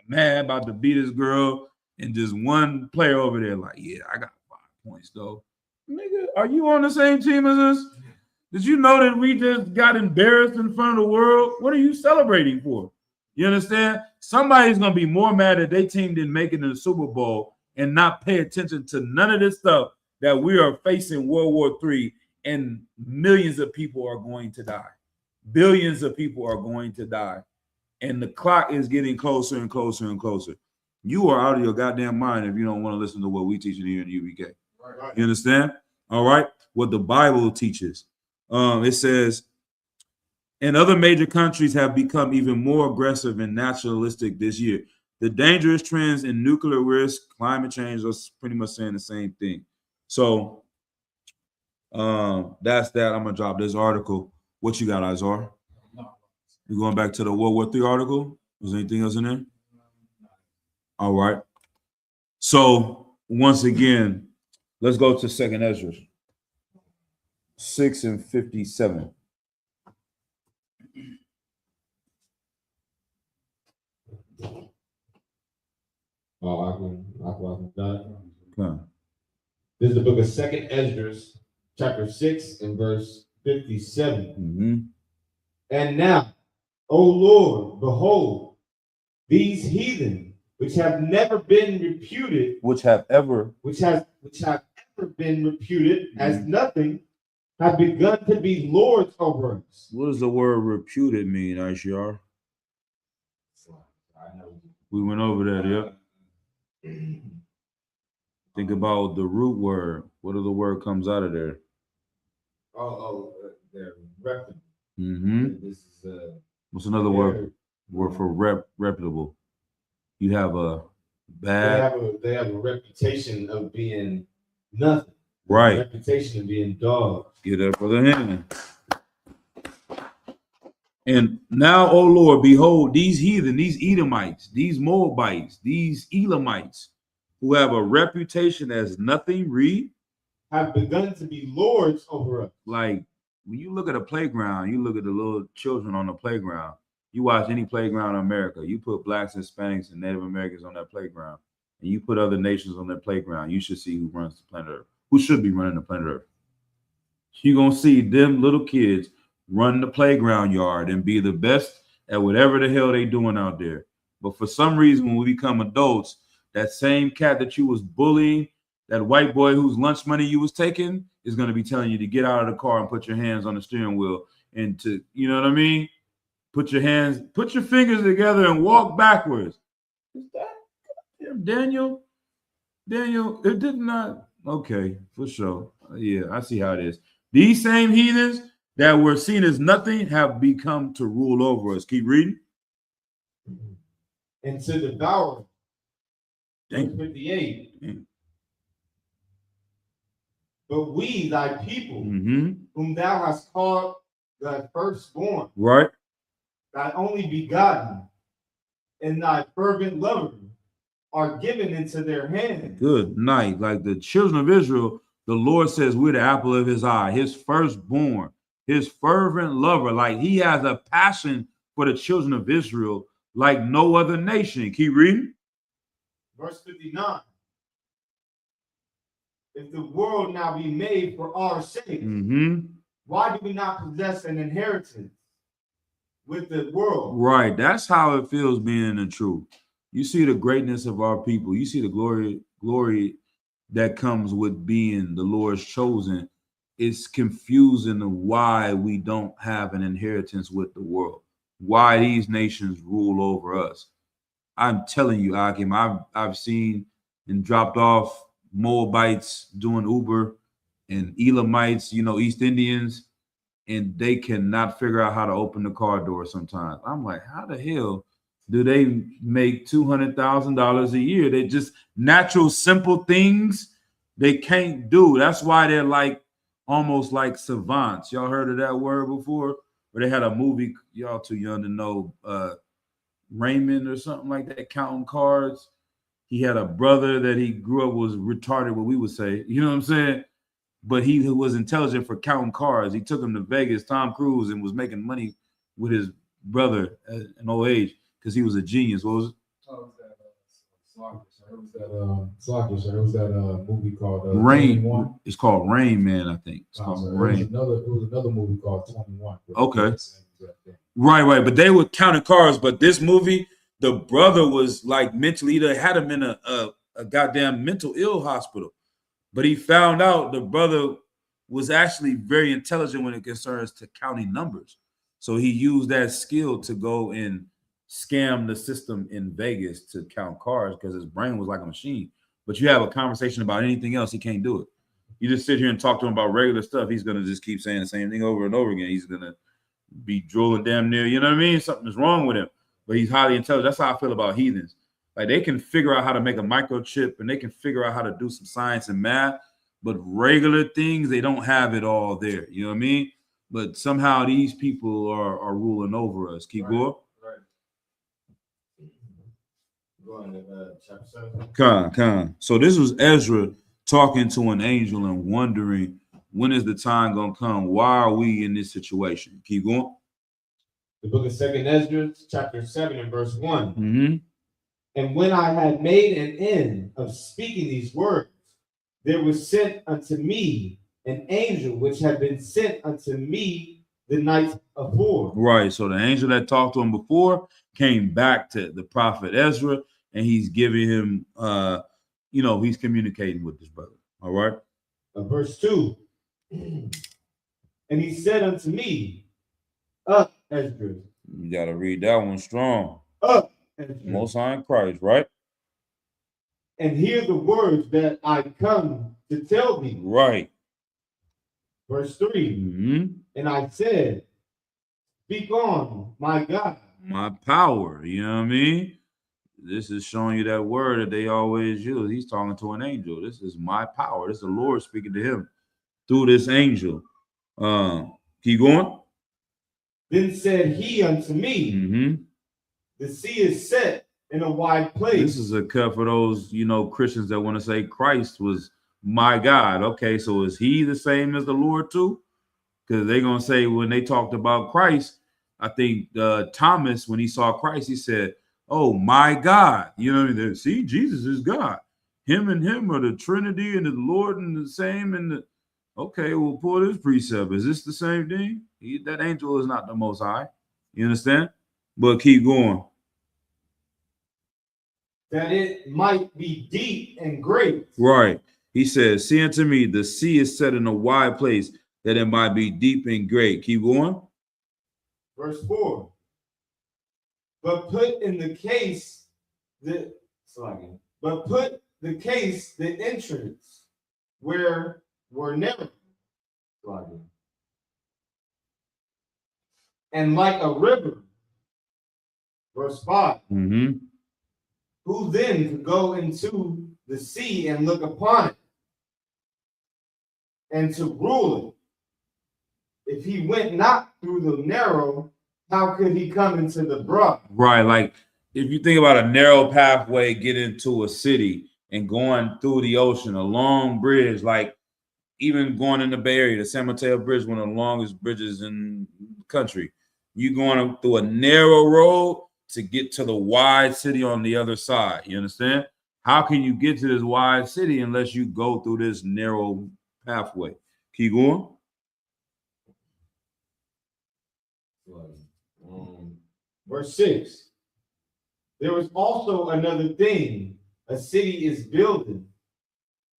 mad about to beat his girl, and just one player over there like, yeah, I got 5 points though. Nigga, are you on the same team as us? Did you know that we just got embarrassed in front of the world? What are you celebrating for? You understand? Somebody's going to be more mad that their team didn't make it in the Super Bowl and not pay attention to none of this stuff that we are facing World War III, and millions of people are going to die. Billions of people are going to die. And the clock is getting closer and closer and closer. You are out of your goddamn mind if you don't want to listen to what we teach here in the UBK. Right. You understand? All right? What the Bible teaches. It says, and other major countries have become even more aggressive and nationalistic this year. The dangerous trends in nuclear risk, climate change are pretty much saying the same thing. So that's that. I'm going to drop this article. What you got, Izar? You going back to the World War III article? Was there anything else in there? All right. So once again, let's go to 2nd Ezra. 6 and 57. Oh, I can got it. Okay. This is the book of Second Esdras, chapter 6 and verse 57. Mm-hmm. And now, O Lord, behold, these heathen, which have never been reputed, Which have ever. which have ever been reputed as nothing, have begun to be lords over us. What does the word reputed mean, ICR? We went over that, yep. Think about the root word. What other word comes out of there? They're reputable. Mm-hmm. This is What's another word for reputable? You have a bad. They have a reputation of being nothing. Right. Reputation of being dogs. Get that for the hand. And now, O Lord, behold, these heathen, these Edomites, these Moabites, these Elamites, who have a reputation as nothing, read, have begun to be lords over us. Like when you look at a playground, you look at the little children on the playground. You watch any playground in America, you put blacks, Hispanics, and Native Americans on that playground, and you put other nations on that playground, you should see who runs the planet Earth. Who should be running the planet Earth? You're going to see them little kids run the playground yard and be the best at whatever the hell they doing out there. But for some reason, when we become adults, that same cat that you was bullying, that white boy whose lunch money you was taking, is going to be telling you to get out of the car and put your hands on the steering wheel and to, you know what I mean? Put your fingers together and walk backwards. Is that Daniel? Daniel, it did not. Okay, for sure. Yeah, I see how it is. These same heathens that were seen as nothing have become to rule over us. Keep reading. And to devour. 58. Dang. But we, thy people, Mm-hmm. whom thou hast called thy firstborn, Right. thy only begotten, and thy fervent lover, are given into their hands. Good night. Like the children of Israel, the Lord says we're the apple of his eye, his firstborn, his fervent lover. Like he has a passion for the children of Israel like no other nation. Keep reading. Verse 59. If the world now be made for our sake, why do we not possess an inheritance with the world? Right. That's how it feels being in the truth. You see the greatness of our people. You see the glory that comes with being the Lord's chosen. It's confusing of why we don't have an inheritance with the world. Why these nations rule over us. I'm telling you, Akim, I've seen and dropped off Moabites doing Uber and Elamites, East Indians, and they cannot figure out how to open the car door sometimes. I'm like, how the hell do they make $200,000 a year? They just natural, simple things they can't do. That's why they're like almost like savants. Y'all heard of that word before? Where they had a movie, y'all too young to know, Raymond or something like that, counting cards. He had a brother that he grew up was retarded, what we would say. You know what I'm saying? But he was intelligent for counting cards. He took him to Vegas, Tom Cruise, and was making money with his brother at an old age because he was a genius. What was it? Oh, it was that movie called Rain. 21. It's called Rain Man, I think. It's called Rain. It was another movie called 21. Okay. Right. But they were counting cards. But this movie, the brother was like mentally, they had him in a goddamn mental ill hospital. But he found out the brother was actually very intelligent when it concerns to counting numbers. So he used that skill to go and scam the system in Vegas to count cards because his brain was like a machine. But you have a conversation about anything else, he can't do it. You just sit here and talk to him about regular stuff, he's going to just keep saying the same thing over and over again. He's going to be drooling damn near, you know what I mean? Something's wrong with him. But he's highly intelligent. That's how I feel about heathens. Like they can figure out how to make a microchip and they can figure out how to do some science and math, but regular things, they don't have it all there. You know what I mean? But somehow these people are ruling over us. Keep going. Right. Going to chapter 7. Come. So this was Ezra talking to an angel and wondering When is the time gonna come? Why are we in this situation? Keep going. The book of 2nd Ezra, chapter 7 and verse 1. Mm-hmm. And when I had made an end of speaking these words, there was sent unto me an angel which had been sent unto me the night afore. Right. So the angel that talked to him before came back to the prophet Ezra, and he's giving him he's communicating with his brother. All right. Verse 2. And he said unto me, Up, Ezra. You gotta read that one strong. Up, Ezra. Most High in Christ, right? And hear the words that I come to tell thee. Right. Verse 3. Mm-hmm. And I said, Speak on, my God. My power, you know what I mean? This is showing you that word that they always use. He's talking to an angel. This is my power. This is the Lord speaking to him through this angel. Keep going. Then said he unto me, The sea is set in a wide place. This is a cut for those, Christians that want to say Christ was my God. Okay, so is he the same as the Lord too? Because they're going to say when they talked about Christ, I think Thomas, when he saw Christ, he said, oh, my God. You know, see, Jesus is God. Him and him are the Trinity and the Lord and the same. Okay, we'll pull this precept. Is this the same thing? That angel is not the Most High. You understand? But keep going. That it might be deep and great. Right. He says, see unto me, the sea is set in a wide place, that it might be deep and great. Keep going. Verse 4. But put the entrance where were never and like a river. Verse 5. Who then could go into the sea and look upon it and to rule it? If he went not through the narrow, how could he come into the broad? Right. Like if you think about a narrow pathway, get into a city and going through the ocean, a long bridge, like even going in the Bay Area, the San Mateo Bridge, one of the longest bridges in the country. You going through a narrow road to get to the wide city on the other side. You understand? How can you get to this wide city unless you go through this narrow pathway? Keep going. Verse 6. There was also another thing. A city is builded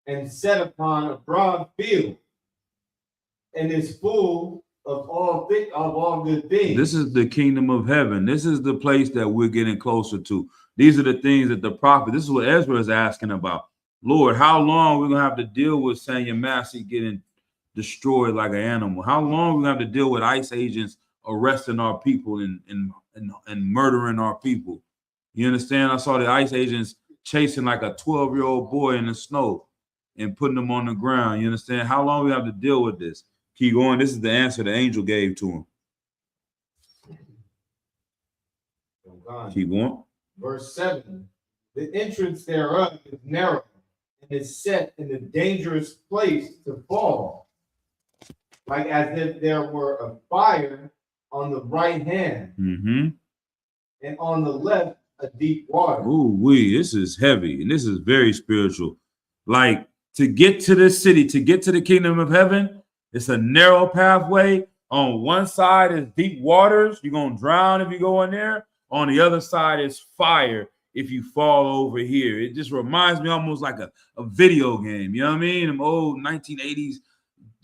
and set upon a broad field and is full of all good things. This is the kingdom of heaven. This is the place that we're getting closer to. These are the things that the prophet, this is what Ezra is asking about. Lord, how long we're going to have to deal with Sanya Massey getting destroyed like an animal? How long we're going to have to deal with ICE agents arresting our people and murdering our people? You understand? I saw the ICE agents chasing like a 12-year-old boy in the snow and putting him on the ground. You understand? How long we have to deal with this? Keep going. This is the answer the angel gave to him. Keep going. Verse 7. The entrance thereof is narrow and is set in a dangerous place to fall, like as if there were a fire on the right hand, and on the left a deep water. This is heavy and this is very spiritual. Like to get to this city, to get to the kingdom of heaven, it's a narrow pathway. On one side is deep waters. You're going to drown if you go in there. On the other side is fire if you fall over here. It just reminds me almost like a video game. You know what I mean? Them old 1980s,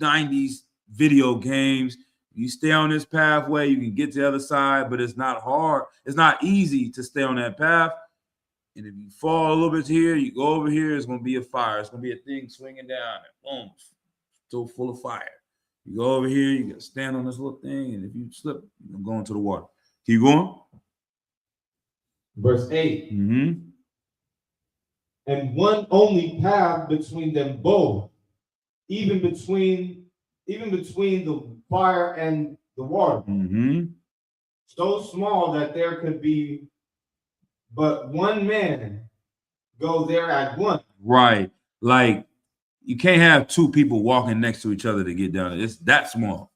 90s video games. You stay on this pathway, you can get to the other side, but it's not hard. It's not easy to stay on that path. And if you fall a little bit here, you go over here, it's going to be a fire. It's going to be a thing swinging down and boom, still full of fire. You go over here, you got to stand on this little thing, and if you slip, you're going to go into the water. Keep going. Verse 8. And one only path between them both, even between the fire and the water, so small that there could be but one man go there at once. Right. Like you can't have two people walking next to each other to get down. It's that small.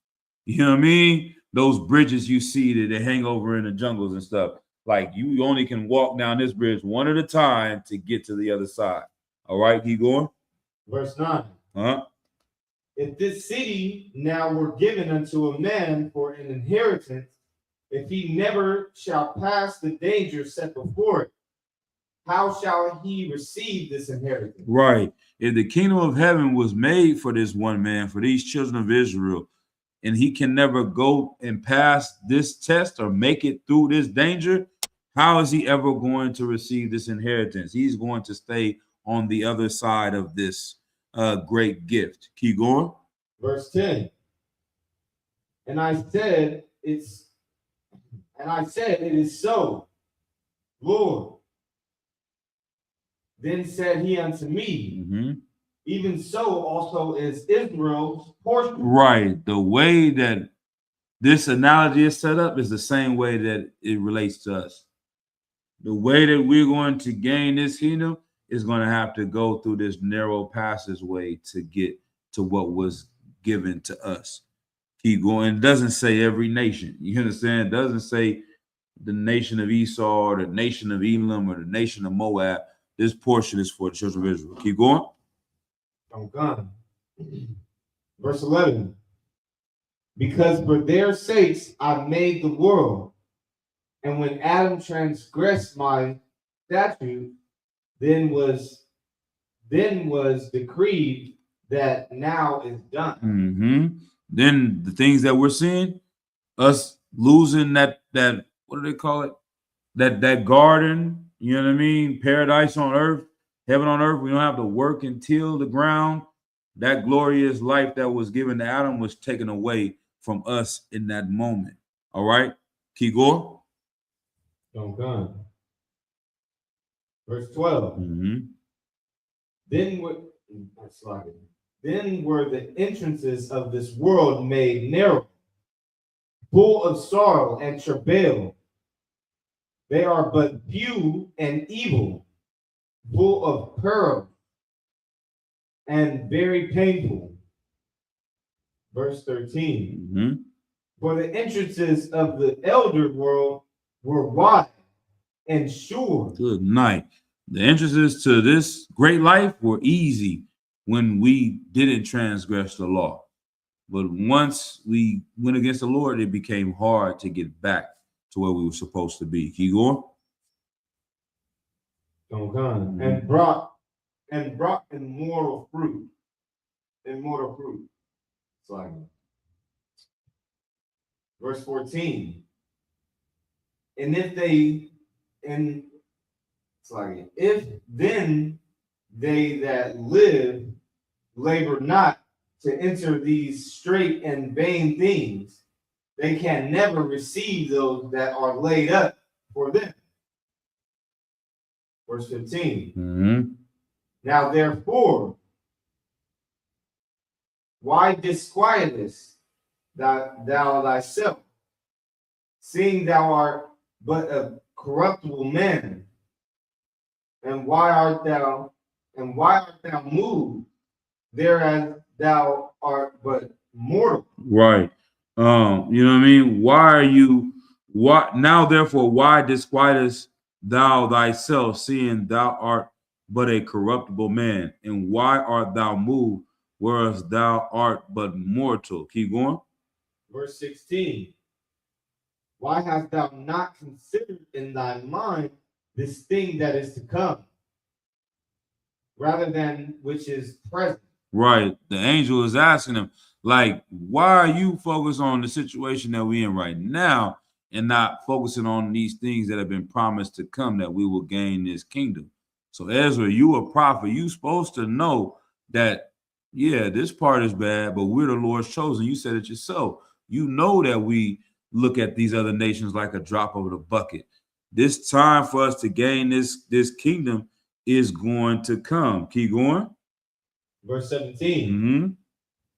You know what I mean? Those bridges you see that they hang over in the jungles and stuff. Like you only can walk down this bridge one at a time to get to the other side. All right, keep going. Verse 9. Uh-huh. If this city now were given unto a man for an inheritance, if he never shall pass the danger set before it, how shall he receive this inheritance? Right. If the kingdom of heaven was made for this one man, for these children of Israel, and he can never go and pass this test or make it through this danger, how is he ever going to receive this inheritance? He's going to stay on the other side of this great gift. Keep going. Verse 10. And I said, it is so, Lord. Then said he unto me, even so also is Israel's portion. Right. The way that this analogy is set up is the same way that it relates to us. The way that we're going to gain this kingdom is going to have to go through this narrow passageway to get to what was given to us. Keep going. It doesn't say every nation. You understand? It doesn't say the nation of Esau or the nation of Elam or the nation of Moab. This portion is for the children of Israel. Keep going. I'm gone. Verse 11. Because for their sakes I made the world, and when Adam transgressed my statute, then was decreed that now is done. Then the things that we're seeing, us losing that what do they call it? That garden, you know what I mean? Paradise on earth, heaven on earth. We don't have to work and till the ground. That glorious life that was given to Adam was taken away from us in that moment. All right, keep going. Gone. Verse 12. Then were the entrances of this world made narrow, full of sorrow and travail. They are but few and evil, full of peril and very painful. Verse 13. For the entrances of the elder world were wide and sure. Good night. The entrances to this great life were easy when we didn't transgress the law. But once we went against the Lord, it became hard to get back to where we were supposed to be. Keep going. And brought immortal fruit. Immortal fruit. Verse 14. And if then they that live labor not to enter these straight and vain things, they can never receive those that are laid up for them. Verse 15. Now therefore, why disquietest thou thyself, seeing thou art but a corruptible man? And why art thou moved, thereas thou art but mortal? Right. You know what I mean? Therefore, why disquietest thou thyself, seeing thou art but a corruptible man? And why art thou moved, whereas thou art but mortal? Keep going. Verse 16. Why hast thou not considered in thy mind this thing that is to come, rather than which is present? Right. The angel is asking him, like, why are you focused on the situation that we're in right now and not focusing on these things that have been promised to come, that we will gain this kingdom? So Ezra, you a prophet, you supposed to know that, yeah, this part is bad, but we're the Lord's chosen. You said it yourself. You know that we look at these other nations like a drop of the bucket. This time for us to gain this kingdom is going to come. Keep going. Verse 17.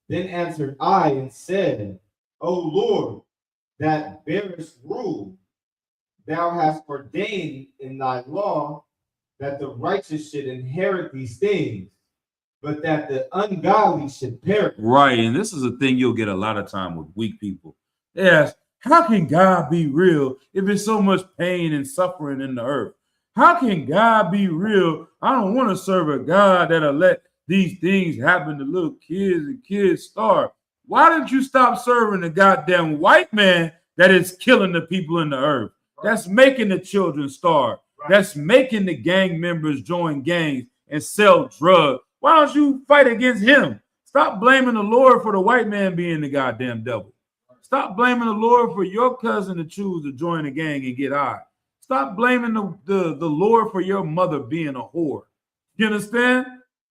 Then answered I and said, O Lord, that bearest rule, thou hast ordained in thy law that the righteous should inherit these things. but that the ungodly should perish. Right, and this is a thing you'll get a lot of time with weak people. They ask, how can God be real if there's so much pain and suffering in the earth? How can God be real? I don't want to serve a God that'll let these things happen to little kids and kids starve. Why didn't you stop serving the goddamn white man that is killing the people in the earth? That's making the children starve. That's making the gang members join gangs and sell drugs. Why don't you fight against him? Stop blaming the Lord for the white man being the goddamn devil. Stop blaming the Lord for your cousin to choose to join a gang and get high. Stop blaming the Lord for your mother being a whore. You understand?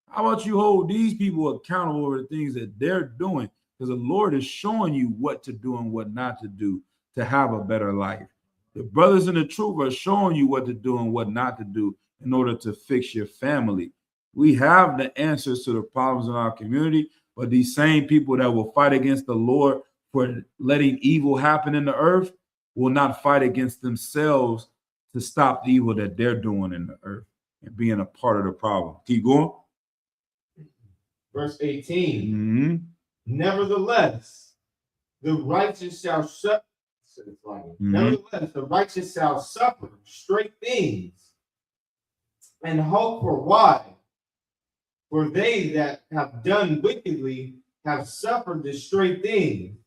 How about you hold these people accountable for the things that they're doing? Because the Lord is showing you what to do and what not to do to have a better life. The brothers in the truth are showing you what to do and what not to do in order to fix your family. We have the answers to the problems in our community, but these same people that will fight against the Lord for letting evil happen in the earth will not fight against themselves to stop the evil that they're doing in the earth and being a part of the problem. Keep going. Verse 18. Mm-hmm. Nevertheless, the righteous shall suffer. Nevertheless, the righteous shall suffer straight things and hope for why. For they that have done wickedly have suffered the straight things,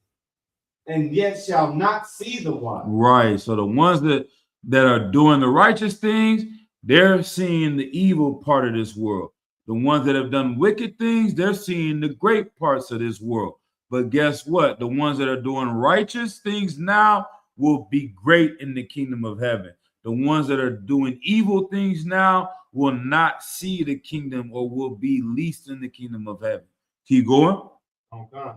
and yet shall not see the why. Right. So the ones that are doing the righteous things, they're seeing the evil part of this world. The ones that have done wicked things, they're seeing the great parts of this world. But guess what? The ones that are doing righteous things now will be great in the kingdom of heaven. The ones that are doing evil things now will not see the kingdom or will be least in the kingdom of heaven. Keep going. Okay.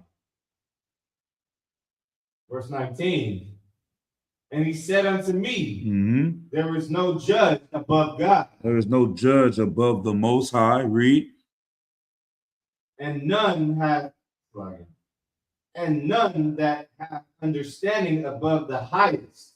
Verse 19. And he said unto me, there is no judge above God. There is no judge above the Most High. Read. And none that have understanding above the highest.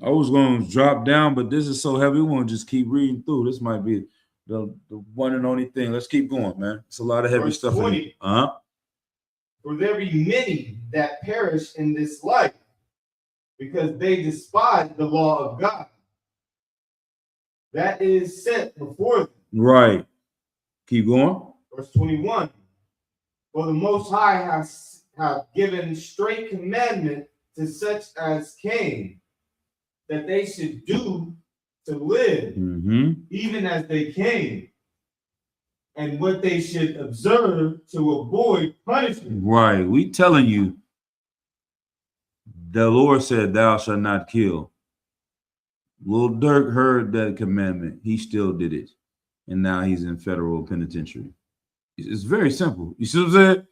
I was going to drop down, but this is so heavy. We want to just keep reading through. This might be the one and only thing. Let's keep going, man. It's a lot of heavy Verse stuff. 20. For there be many that perish in this life, because they despise the law of God that is set before them. Right. Keep going. Verse 21. For the Most High have given straight commandment to such as came, that they should do to live, even as they came, and what they should observe to avoid punishment. Right. We telling you, the Lord said, thou shalt not kill. Lil Durk heard that commandment. He still did it. And now he's in federal penitentiary. It's very simple. You see what I'm saying?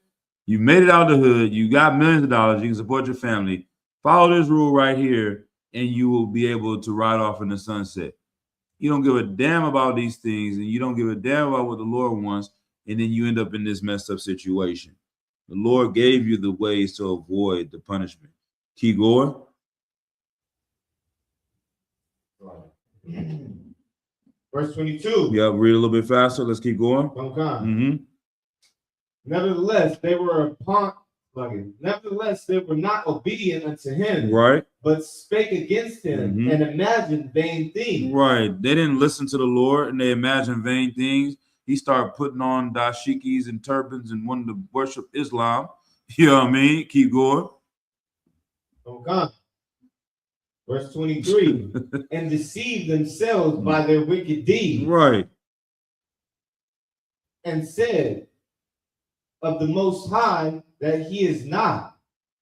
You made it out of the hood. You got millions of dollars. You can support your family. Follow this rule right here, and you will be able to ride off in the sunset. You don't give a damn about these things, and you don't give a damn about what the Lord wants, and then you end up in this messed up situation. The Lord gave you the ways to avoid the punishment. Keep going. Verse 22. Yeah, read a little bit faster. Let's keep going. Nevertheless, they were Nevertheless, they were not obedient unto him, right? But spake against him and imagined vain things. Right. They didn't listen to the Lord and they imagined vain things. He started putting on dashikis and turbans and wanted to worship Islam. You know what I mean? Keep going. Okay. Verse 23. And deceived themselves by their wicked deeds. Right. And said of the Most High that he is not,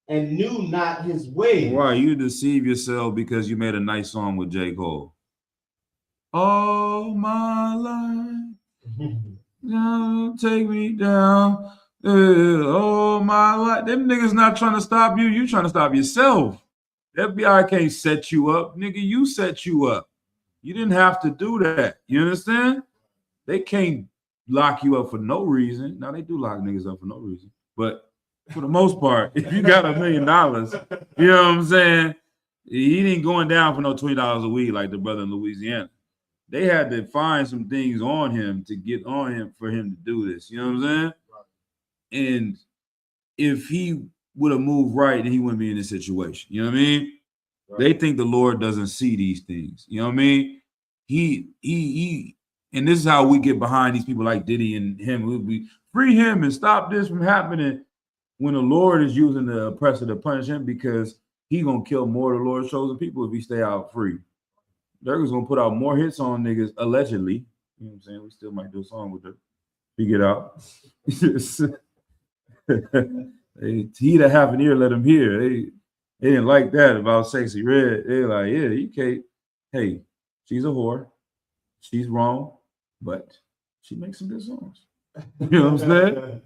and knew not his ways. Right. You deceive yourself because you made a nice song with J. Cole. All my life, now take me down. All my life. Them niggas not trying to stop you. You trying to stop yourself. The FBI can't set you up. Nigga, you set you up. You didn't have to do that. You understand? They can't lock you up for no reason. Now, they do lock niggas up for no reason. But for the most part, if you got $1 million, you know what I'm saying? He ain't going down for no $20 a week like the brother in Louisiana. they had to find some things on him to get on him for him to do this. You know what I'm saying? Right. And if he would have moved right, then he wouldn't be in this situation. You know what I mean? Right. They think the Lord doesn't see these things. You know what I mean? He and this is how we get behind these people like Diddy and him. We free him and stop this from happening when the Lord is using the oppressor to punish him, because he gonna kill more of the Lord's chosen people if he stay out free. Durgan's gonna put out more hits on niggas, allegedly. You know what I'm saying? We still might do a song with her. He get out. He that have an ear, let him hear. They didn't like that about Sexy Red. They're like, yeah, you can't. Hey, she's a whore. She's wrong, but she makes some good songs. You know what I'm saying?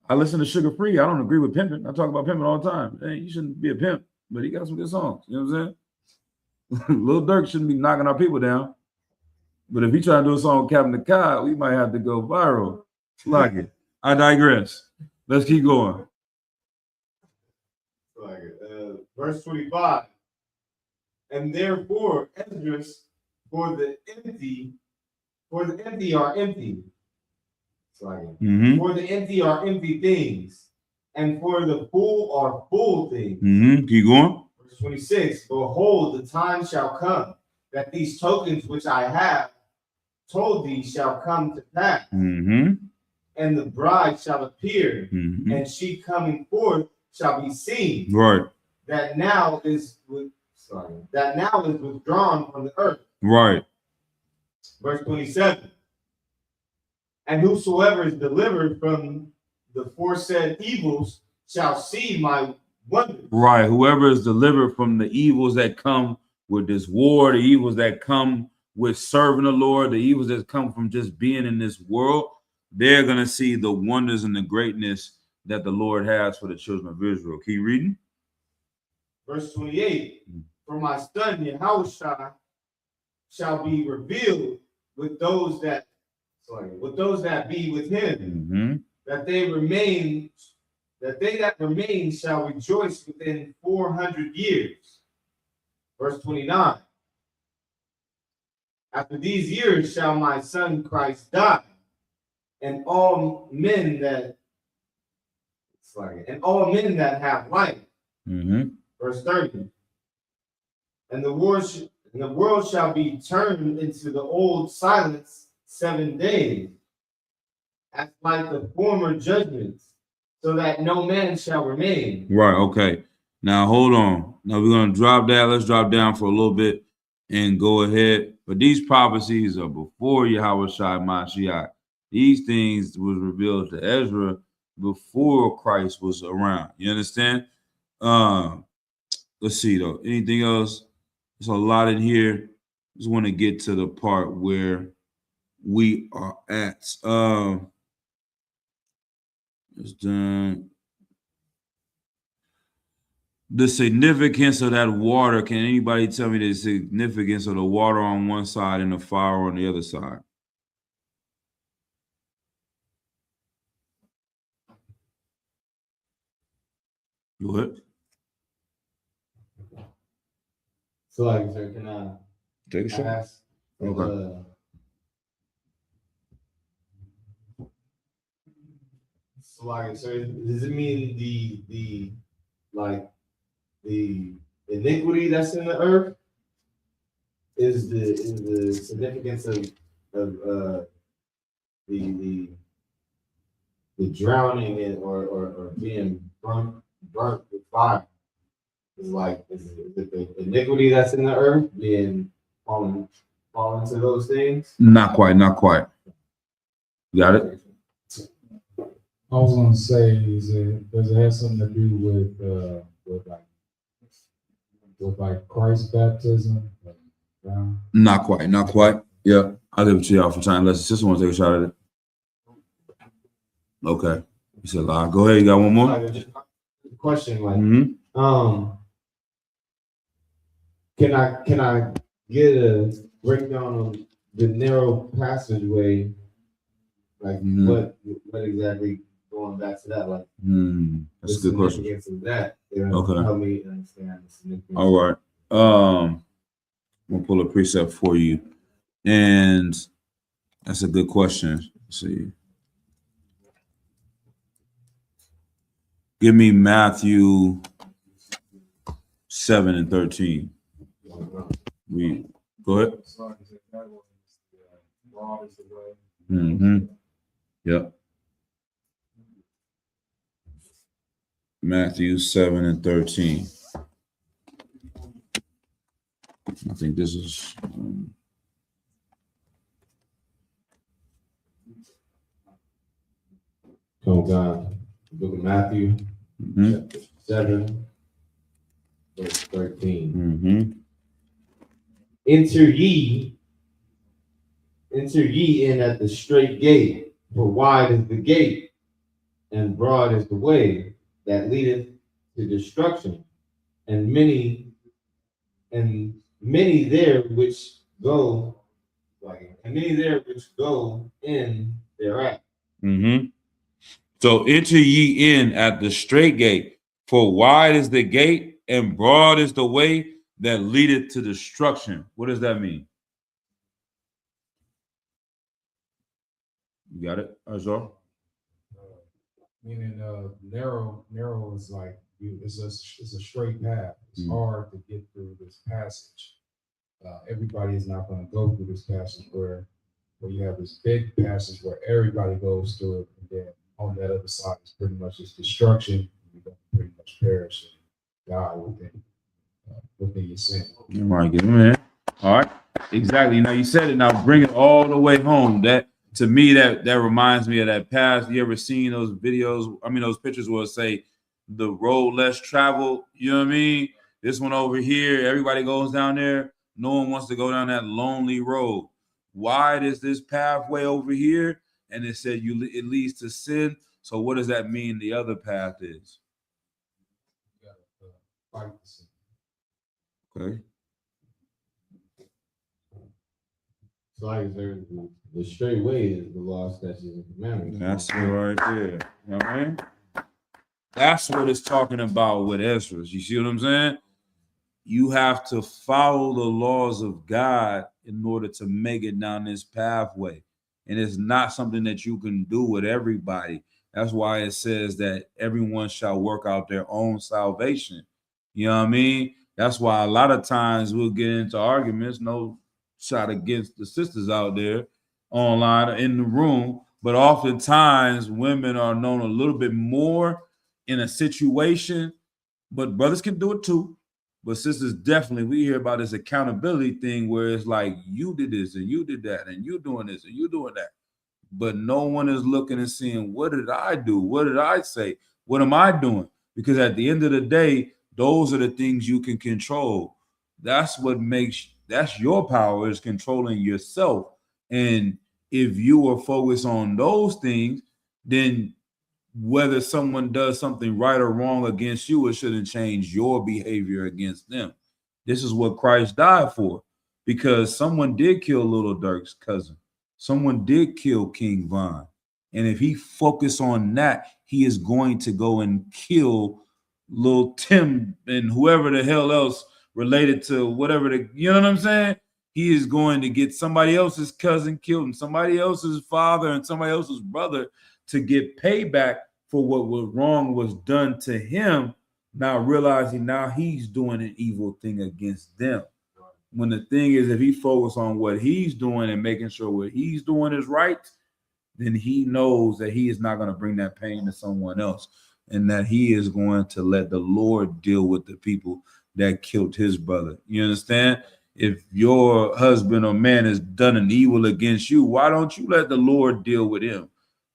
I listen to Sugar Free. I don't agree with pimping. I talk about pimping all the time. Hey, you shouldn't be a pimp, but he got some good songs. You know what I'm saying? Lil Durk shouldn't be knocking our people down. But if he try to do a song with Captain the Cod, we might have to go viral. Like it. I digress. Let's keep going. Like it. Verse 25. And therefore, Esdras, for the empty are empty. For the empty are empty things, and for the full are full things. Keep going. Verse 26. Behold, the time shall come that these tokens which I have told thee shall come to pass. And the bride shall appear, and she coming forth shall be seen. Right. That now is withdrawn from the earth. Right. Verse 27. And whosoever is delivered from the foresaid evils shall see my wonders. Right. Whoever is delivered from the evils that come with this war, the evils that come with serving the Lord, the evils that come from just being in this world, they're going to see the wonders and the greatness that the Lord has for the children of Israel. Keep reading. Verse 28. For my son Yahushua shall be revealed with those that be with him, that they that remain shall rejoice within 400 years. Verse 29. After these years shall my son Christ die, and all men that have life. Verse 30. And the world shall be turned into the old silence 7 days, as like the former judgments, so that no man shall remain. Right. Okay. Now hold on. Now we're gonna drop that. Let's drop down for a little bit and go ahead. But these prophecies are before Yahushua Mashiach. These things was revealed to Ezra before Christ was around. You understand? Let's see though. Anything else? There's a lot in here. Just want to get to the part where we are at. It's done. The significance of that water. Can anybody tell me the significance of the water on one side and the fire on the other side? Go ahead. So, like, sir, can I Take a shot? ask? Okay. So, like, sir, does it mean the iniquity that's in the earth is the significance of the drowning in or being burnt with fire? Is it the iniquity that's in the earth being falling into those things? Not quite. Got it? I was going to say, does it have something to do with Christ's baptism? Not quite. Yeah, I'll give it to y'all for time. Unless the sister wants to take a shot at it. Okay. You said live. Go ahead. You got one more? Question, can I get a breakdown of the narrow passageway? Like what exactly, going back to that, like that's a good question. Of that, Okay. Help me understand the significance. All right. I'm gonna pull a precept for you And that's a good question. Let's see. Give me Matthew 7 and 13. Read. Go ahead. Mm-hmm. Yep. Matthew 7 and 13. I think this is. Oh God, book of Matthew, chapter 7, verse 13. Mm-hmm. Enter ye in at the straight gate, for wide is the gate, and broad is the way that leadeth to destruction, and many there which go in thereat. Mm-hmm. So enter ye in at the straight gate, for wide is the gate, and broad is the way that leadeth to destruction. What does that mean? You got it, Azor? Meaning narrow is like it's a straight path. It's hard to get through this passage. Everybody is not going to go through this passage where you have this big passage where everybody goes through it, and then on that other side is pretty much just destruction. You're going to pretty much perish and die within your sin. All right, get him in. All right, exactly. Now you said it. Now bring it all the way home. That to me, that reminds me of that past. You ever seen those videos? I mean, those pictures where it say the road less traveled. You know what I mean? This one over here, everybody goes down there. No one wants to go down that lonely road. Wide is this pathway over here, and it said it leads to sin. So what does that mean? The other path is. You got to fight the sin. Okay. So like the straight way is the law, statutes, and commandments. That's it right there. You know what I mean? That's what it's talking about with Ezra. You see what I'm saying? You have to follow the laws of God in order to make it down this pathway. And it's not something that you can do with everybody. That's why it says that everyone shall work out their own salvation. You know what I mean? That's why a lot of times we'll get into arguments, no shot against the sisters out there online or in the room, but oftentimes women are known a little bit more in a situation, but brothers can do it too. But sisters, definitely, we hear about this accountability thing where it's like, you did this and you did that and you doing this and you doing that. But no one is looking and seeing, what did I do? What did I say? What am I doing? Because at the end of the day, those are the things you can control. That's your power, is controlling yourself. And if you are focused on those things, then whether someone does something right or wrong against you, it shouldn't change your behavior against them. This is what Christ died for, because someone did kill Little Dirk's cousin. Someone did kill King Von. And if he focused on that, he is going to go and kill Lil Tim and whoever the hell else related to whatever you know what I'm saying? He is going to get somebody else's cousin killed and somebody else's father and somebody else's brother to get payback for what was wrong was done to him, now realizing now he's doing an evil thing against them. When the thing is, if he focuses on what he's doing and making sure what he's doing is right, then he knows that he is not going to bring that pain to someone else, and that he is going to let the Lord deal with the people that killed his brother. You understand? If your husband or man has done an evil against you, why don't you let the Lord deal with him?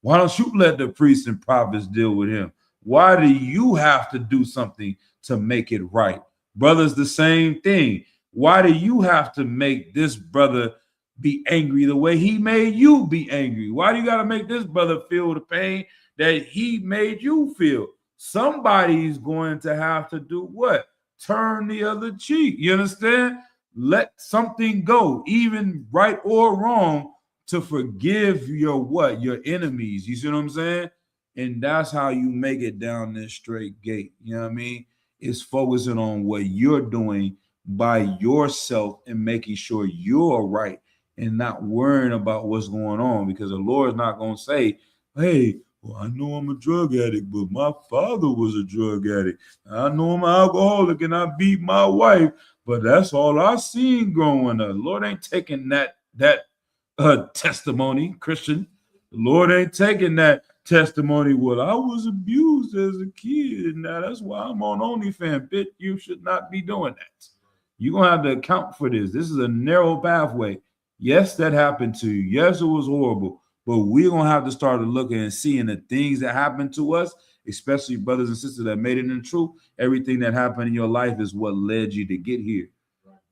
Why don't you let the priests and prophets deal with him? Why do you have to do something to make it right? Brothers, the same thing. Why do you have to make this brother be angry the way he made you be angry? Why do you got to make this brother feel the pain that he made you feel? Somebody's going to have to do what? Turn the other cheek. You understand? Let something go, even right or wrong, to forgive your enemies. You see what I'm saying? And that's how you make it down this straight gate. You know what I mean? It's focusing on what you're doing by yourself and making sure you're right and not worrying about what's going on, because the Lord's not going to say, hey, well, I know I'm a drug addict, but my father was a drug addict. I know I'm an alcoholic and I beat my wife, but that's all I seen growing up. The Lord ain't taking that testimony, Christian. The Lord ain't taking that testimony. Well, I was abused as a kid. Now that's why I'm on OnlyFans. Bitch, you should not be doing that. You're going to have to account for this. This is a narrow pathway. Yes, that happened to you. Yes, it was horrible. But we're going to have to start looking and seeing the things that happened to us, especially brothers and sisters that made it in truth. Everything that happened in your life is what led you to get here.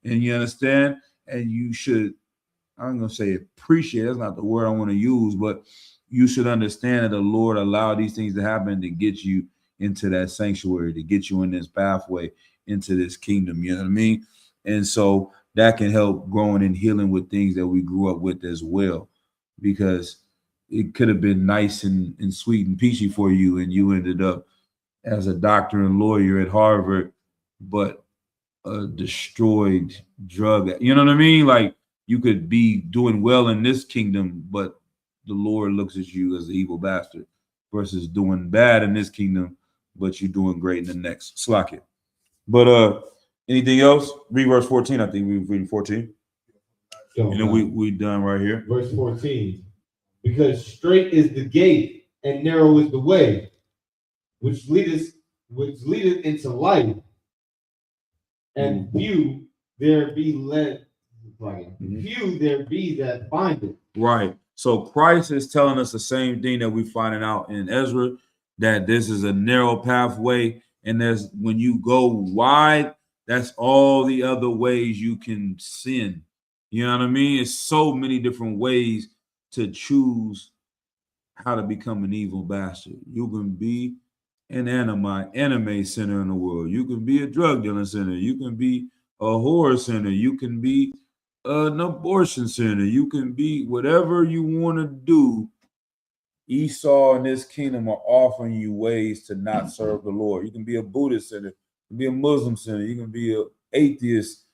And you understand? And you should, I'm going to say appreciate, that's not the word I want to use, but you should understand that the Lord allowed these things to happen to get you into that sanctuary, to get you in this pathway, into this kingdom. You know what I mean? And so that can help growing and healing with things that we grew up with as well, because it could have been nice and sweet and peachy for you, and you ended up as a doctor and lawyer at Harvard, but a destroyed drug. You know what I mean? Like, you could be doing well in this kingdom, but the Lord looks at you as an evil bastard, versus doing bad in this kingdom, but you're doing great in the next. Slack it. But anything else? Read verse 14. I think we're reading 14. So, And then we done right here. verse 14. Because straight is the gate and narrow is the way, which leadeth into life, and few there be that find it. Right. So Christ is telling us the same thing that we're finding out in Ezra, that this is a narrow pathway, and there's, when you go wide, that's all the other ways you can sin. You know what I mean? It's so many different ways to choose how to become an evil bastard. You can be an anime center in the world. You can be a drug dealing center. You can be a horror center. You can be an abortion center. You can be whatever you want to do. Esau and this kingdom are offering you ways to not serve the Lord. You can be a Buddhist center. You can be a Muslim center. You can be an atheist.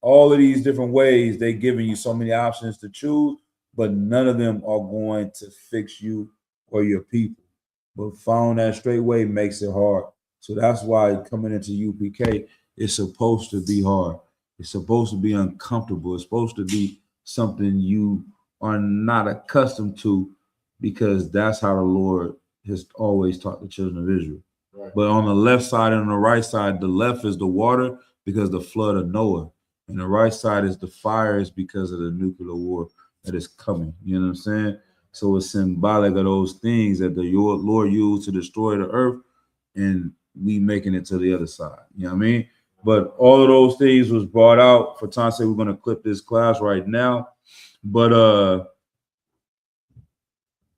All of these different ways, they're giving you so many options to choose, but none of them are going to fix you or your people. But following that straight way makes it hard. So that's why coming into UPK is supposed to be hard. It's supposed to be uncomfortable. It's supposed to be something you are not accustomed to, because that's how the Lord has always taught the children of Israel. Right. But on the left side and on the right side, the left is the water because the flood of Noah. And the right side is the fires because of the nuclear war that is coming. You know what I'm saying? So it's symbolic of those things that the Lord used to destroy the earth, and we making it to the other side. You know what I mean? But all of those things was brought out. For time's sake, we're going to clip this class right now. But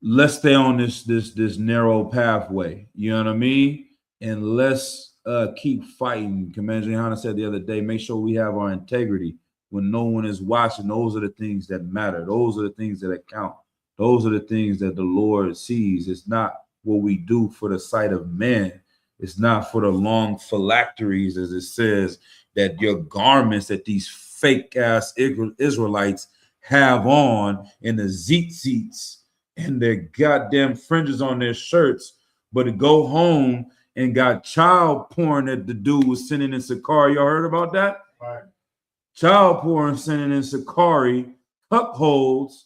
let's stay on this narrow pathway. You know what I mean? And let's keep fighting. Commander Johanna said the other day, make sure we have our integrity when no one is watching. Those are the things that matter. Those are the things that count. Those are the things that the Lord sees. It's not what we do for the sight of man. It's not for the long phylacteries, as it says, that your garments that these fake ass Israelites have on, and the tzitzits and their goddamn fringes on their shirts, but to go home and got child porn that the dude was sending in Sakari. Y'all heard about that? Right. Child porn sending in Sakari, cuckolds,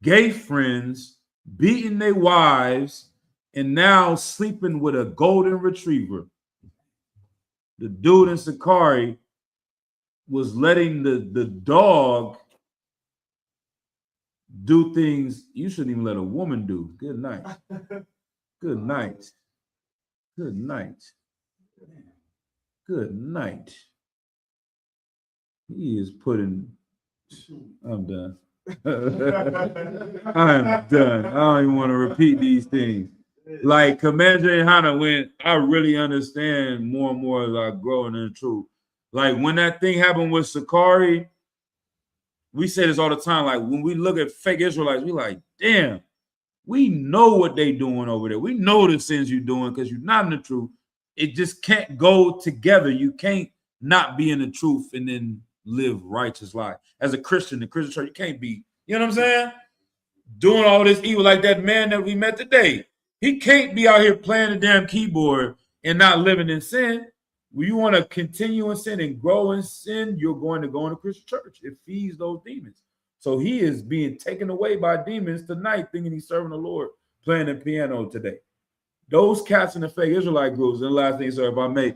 gay friends, beating their wives, and now sleeping with a golden retriever. The dude in Sakari was letting the dog do things you shouldn't even let a woman do. Good night. Good night. Good night. Good night. He is putting, I'm done. I'm done. I don't even want to repeat these things. Like Commander Hannah, when I really understand more and more as I grow in the truth. Like when that thing happened with Sakari, we say this all the time. Like when we look at fake Israelites, we like, damn, we know what they doing over there. We know the sins you're doing because you're not in the truth. It just can't go together. You can't not be in the truth and then live righteous life. As a Christian, the Christian church, you can't be You know what I'm saying? Doing all this evil like that man that we met today. He can't be out here playing the damn keyboard and not living in sin. When you want to continue in sin and grow in sin, you're going to go in a Christian church. It feeds those demons. So he is being taken away by demons tonight, thinking he's serving the Lord, playing the piano today. Those cats in the fake Israelite groups, and the last thing, sir, if I may,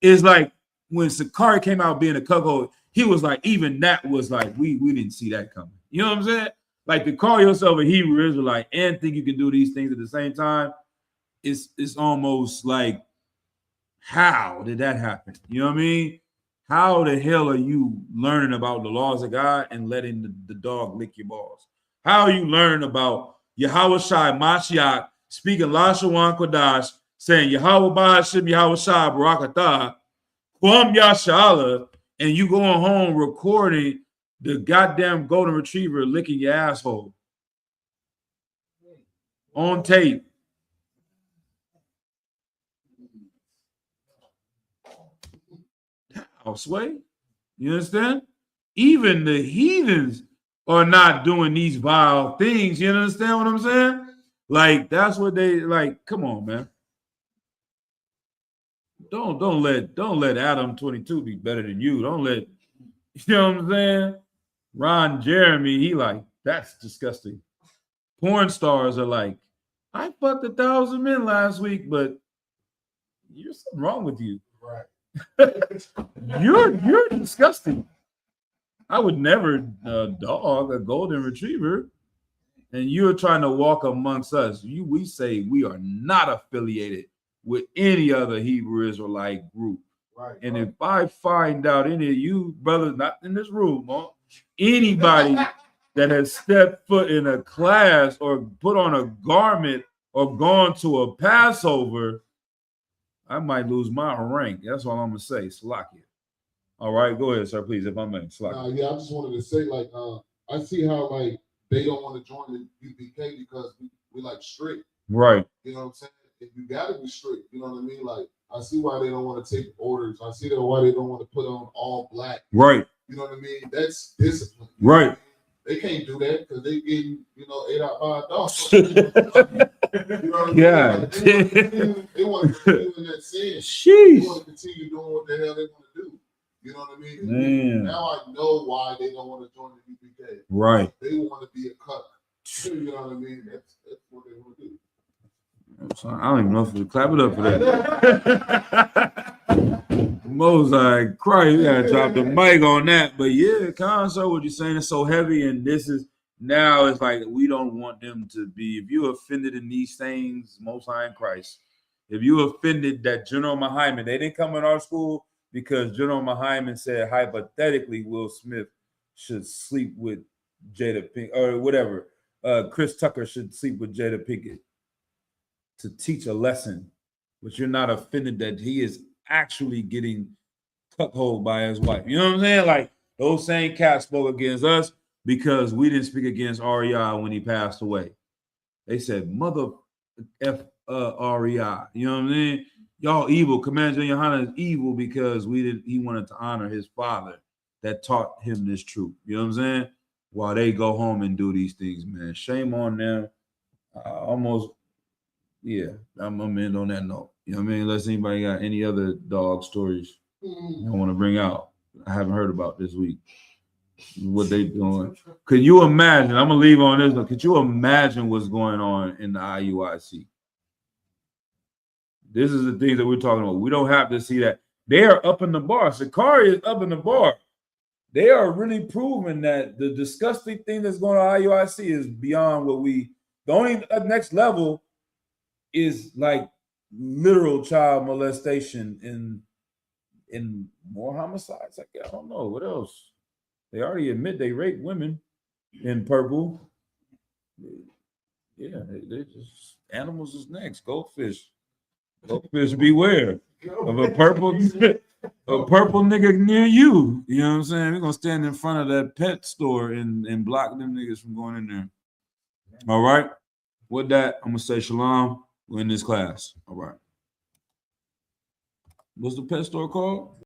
is like when Sakari came out being a cuckold, he was like, even that was like, we didn't see that coming. You know what I'm saying? Like to call yourself a Hebrew Israelite and think you can do these things at the same time, it's almost like, how did that happen? You know what I mean? How the hell are you learning about the laws of God and letting the dog lick your balls? How are you learning about Yahweh Shai Mashiach speaking Lashawan Kodash, saying Yahweh Ba'ashim Yahweh Shai Barakatah, Kwam Yashala, and you going home recording the goddamn golden retriever licking your asshole on tape? I'll sway. You understand? Even the heathens are not doing these vile things. You understand what I'm saying? Like, that's what they like. Come on, man. Don't let Adam 22 be better than you. Don't let, you know what I'm saying? Ron Jeremy, he like, that's disgusting. Porn stars are like, I fucked 1,000 men last week, but there's something wrong with you. Right. You're disgusting. I would never dog a golden retriever, and you're trying to walk amongst us. We say we are not affiliated with any other Hebrew Israelite group. Right. And if I find out any of you brothers, not in this room, anybody that has stepped foot in a class or put on a garment or gone to a Passover, I might lose my rank. That's all I'm gonna say. Salakia. All right, go ahead, sir, please, if I may. Salakia. Yeah, I just wanted to say, like, I see how like they don't want to join the UPK because we like strict. Right. You know what I'm saying? If you gotta be strict, you know what I mean? Like, I see why they don't want to take orders. I see why they don't want to put on all black. Right. You know what I mean? That's discipline. Right. They can't do that because they getting, 8 out of 5 dogs. You know what I mean? Yeah. Like, they want to continue in that sin. They Sheesh. want to continue doing what the hell they want to do. You know what I mean? Man. Now I know why they don't want to join the UPK. Right. They want to be a cut. You know what I mean? That's what they want to do. I don't even know if we clap it up for that. Mosaic Christ, you gotta drop the mic on that. But yeah, Console, what you're saying is so heavy, and this is now it's like we don't want them to be. If you're offended in these things, Most High in Christ, if you offended that General Mahyman, they didn't come in our school because General Mahyman said hypothetically Will Smith should sleep with Jada Pinkett or whatever. Chris Tucker should sleep with Jada Pinkett to teach a lesson, but you're not offended that he is actually getting cuckolded by his wife. You know what I'm saying? Like those same cats spoke against us because we didn't speak against REI when he passed away. They said, mother REI. You know what I mean? Y'all evil. Commander Johanna is evil because he wanted to honor his father that taught him this truth. You know what I'm saying? While they go home and do these things, man. Shame on them. Yeah, I'm gonna end on that note. You know what I mean? Unless anybody got any other dog stories I want to bring out, I haven't heard about this week. What they doing? Could you imagine? I'm gonna leave on this one. Could you imagine what's going on in the IUIC? This is the things that we're talking about. We don't have to see that. They are up in the bar. Sakari is up in the bar. They are really proving that the disgusting thing that's going on IUIC is beyond what the only next level is like literal child molestation in more homicides. I don't know what else. They already admit they rape women in purple. Yeah, they just animals is next. Goldfish beware of a purple nigga near you. You know what I'm saying? We're gonna stand in front of that pet store and block them niggas from going in there. All right. With that, I'm gonna say shalom. We're in this class. All right. What's the pet store called?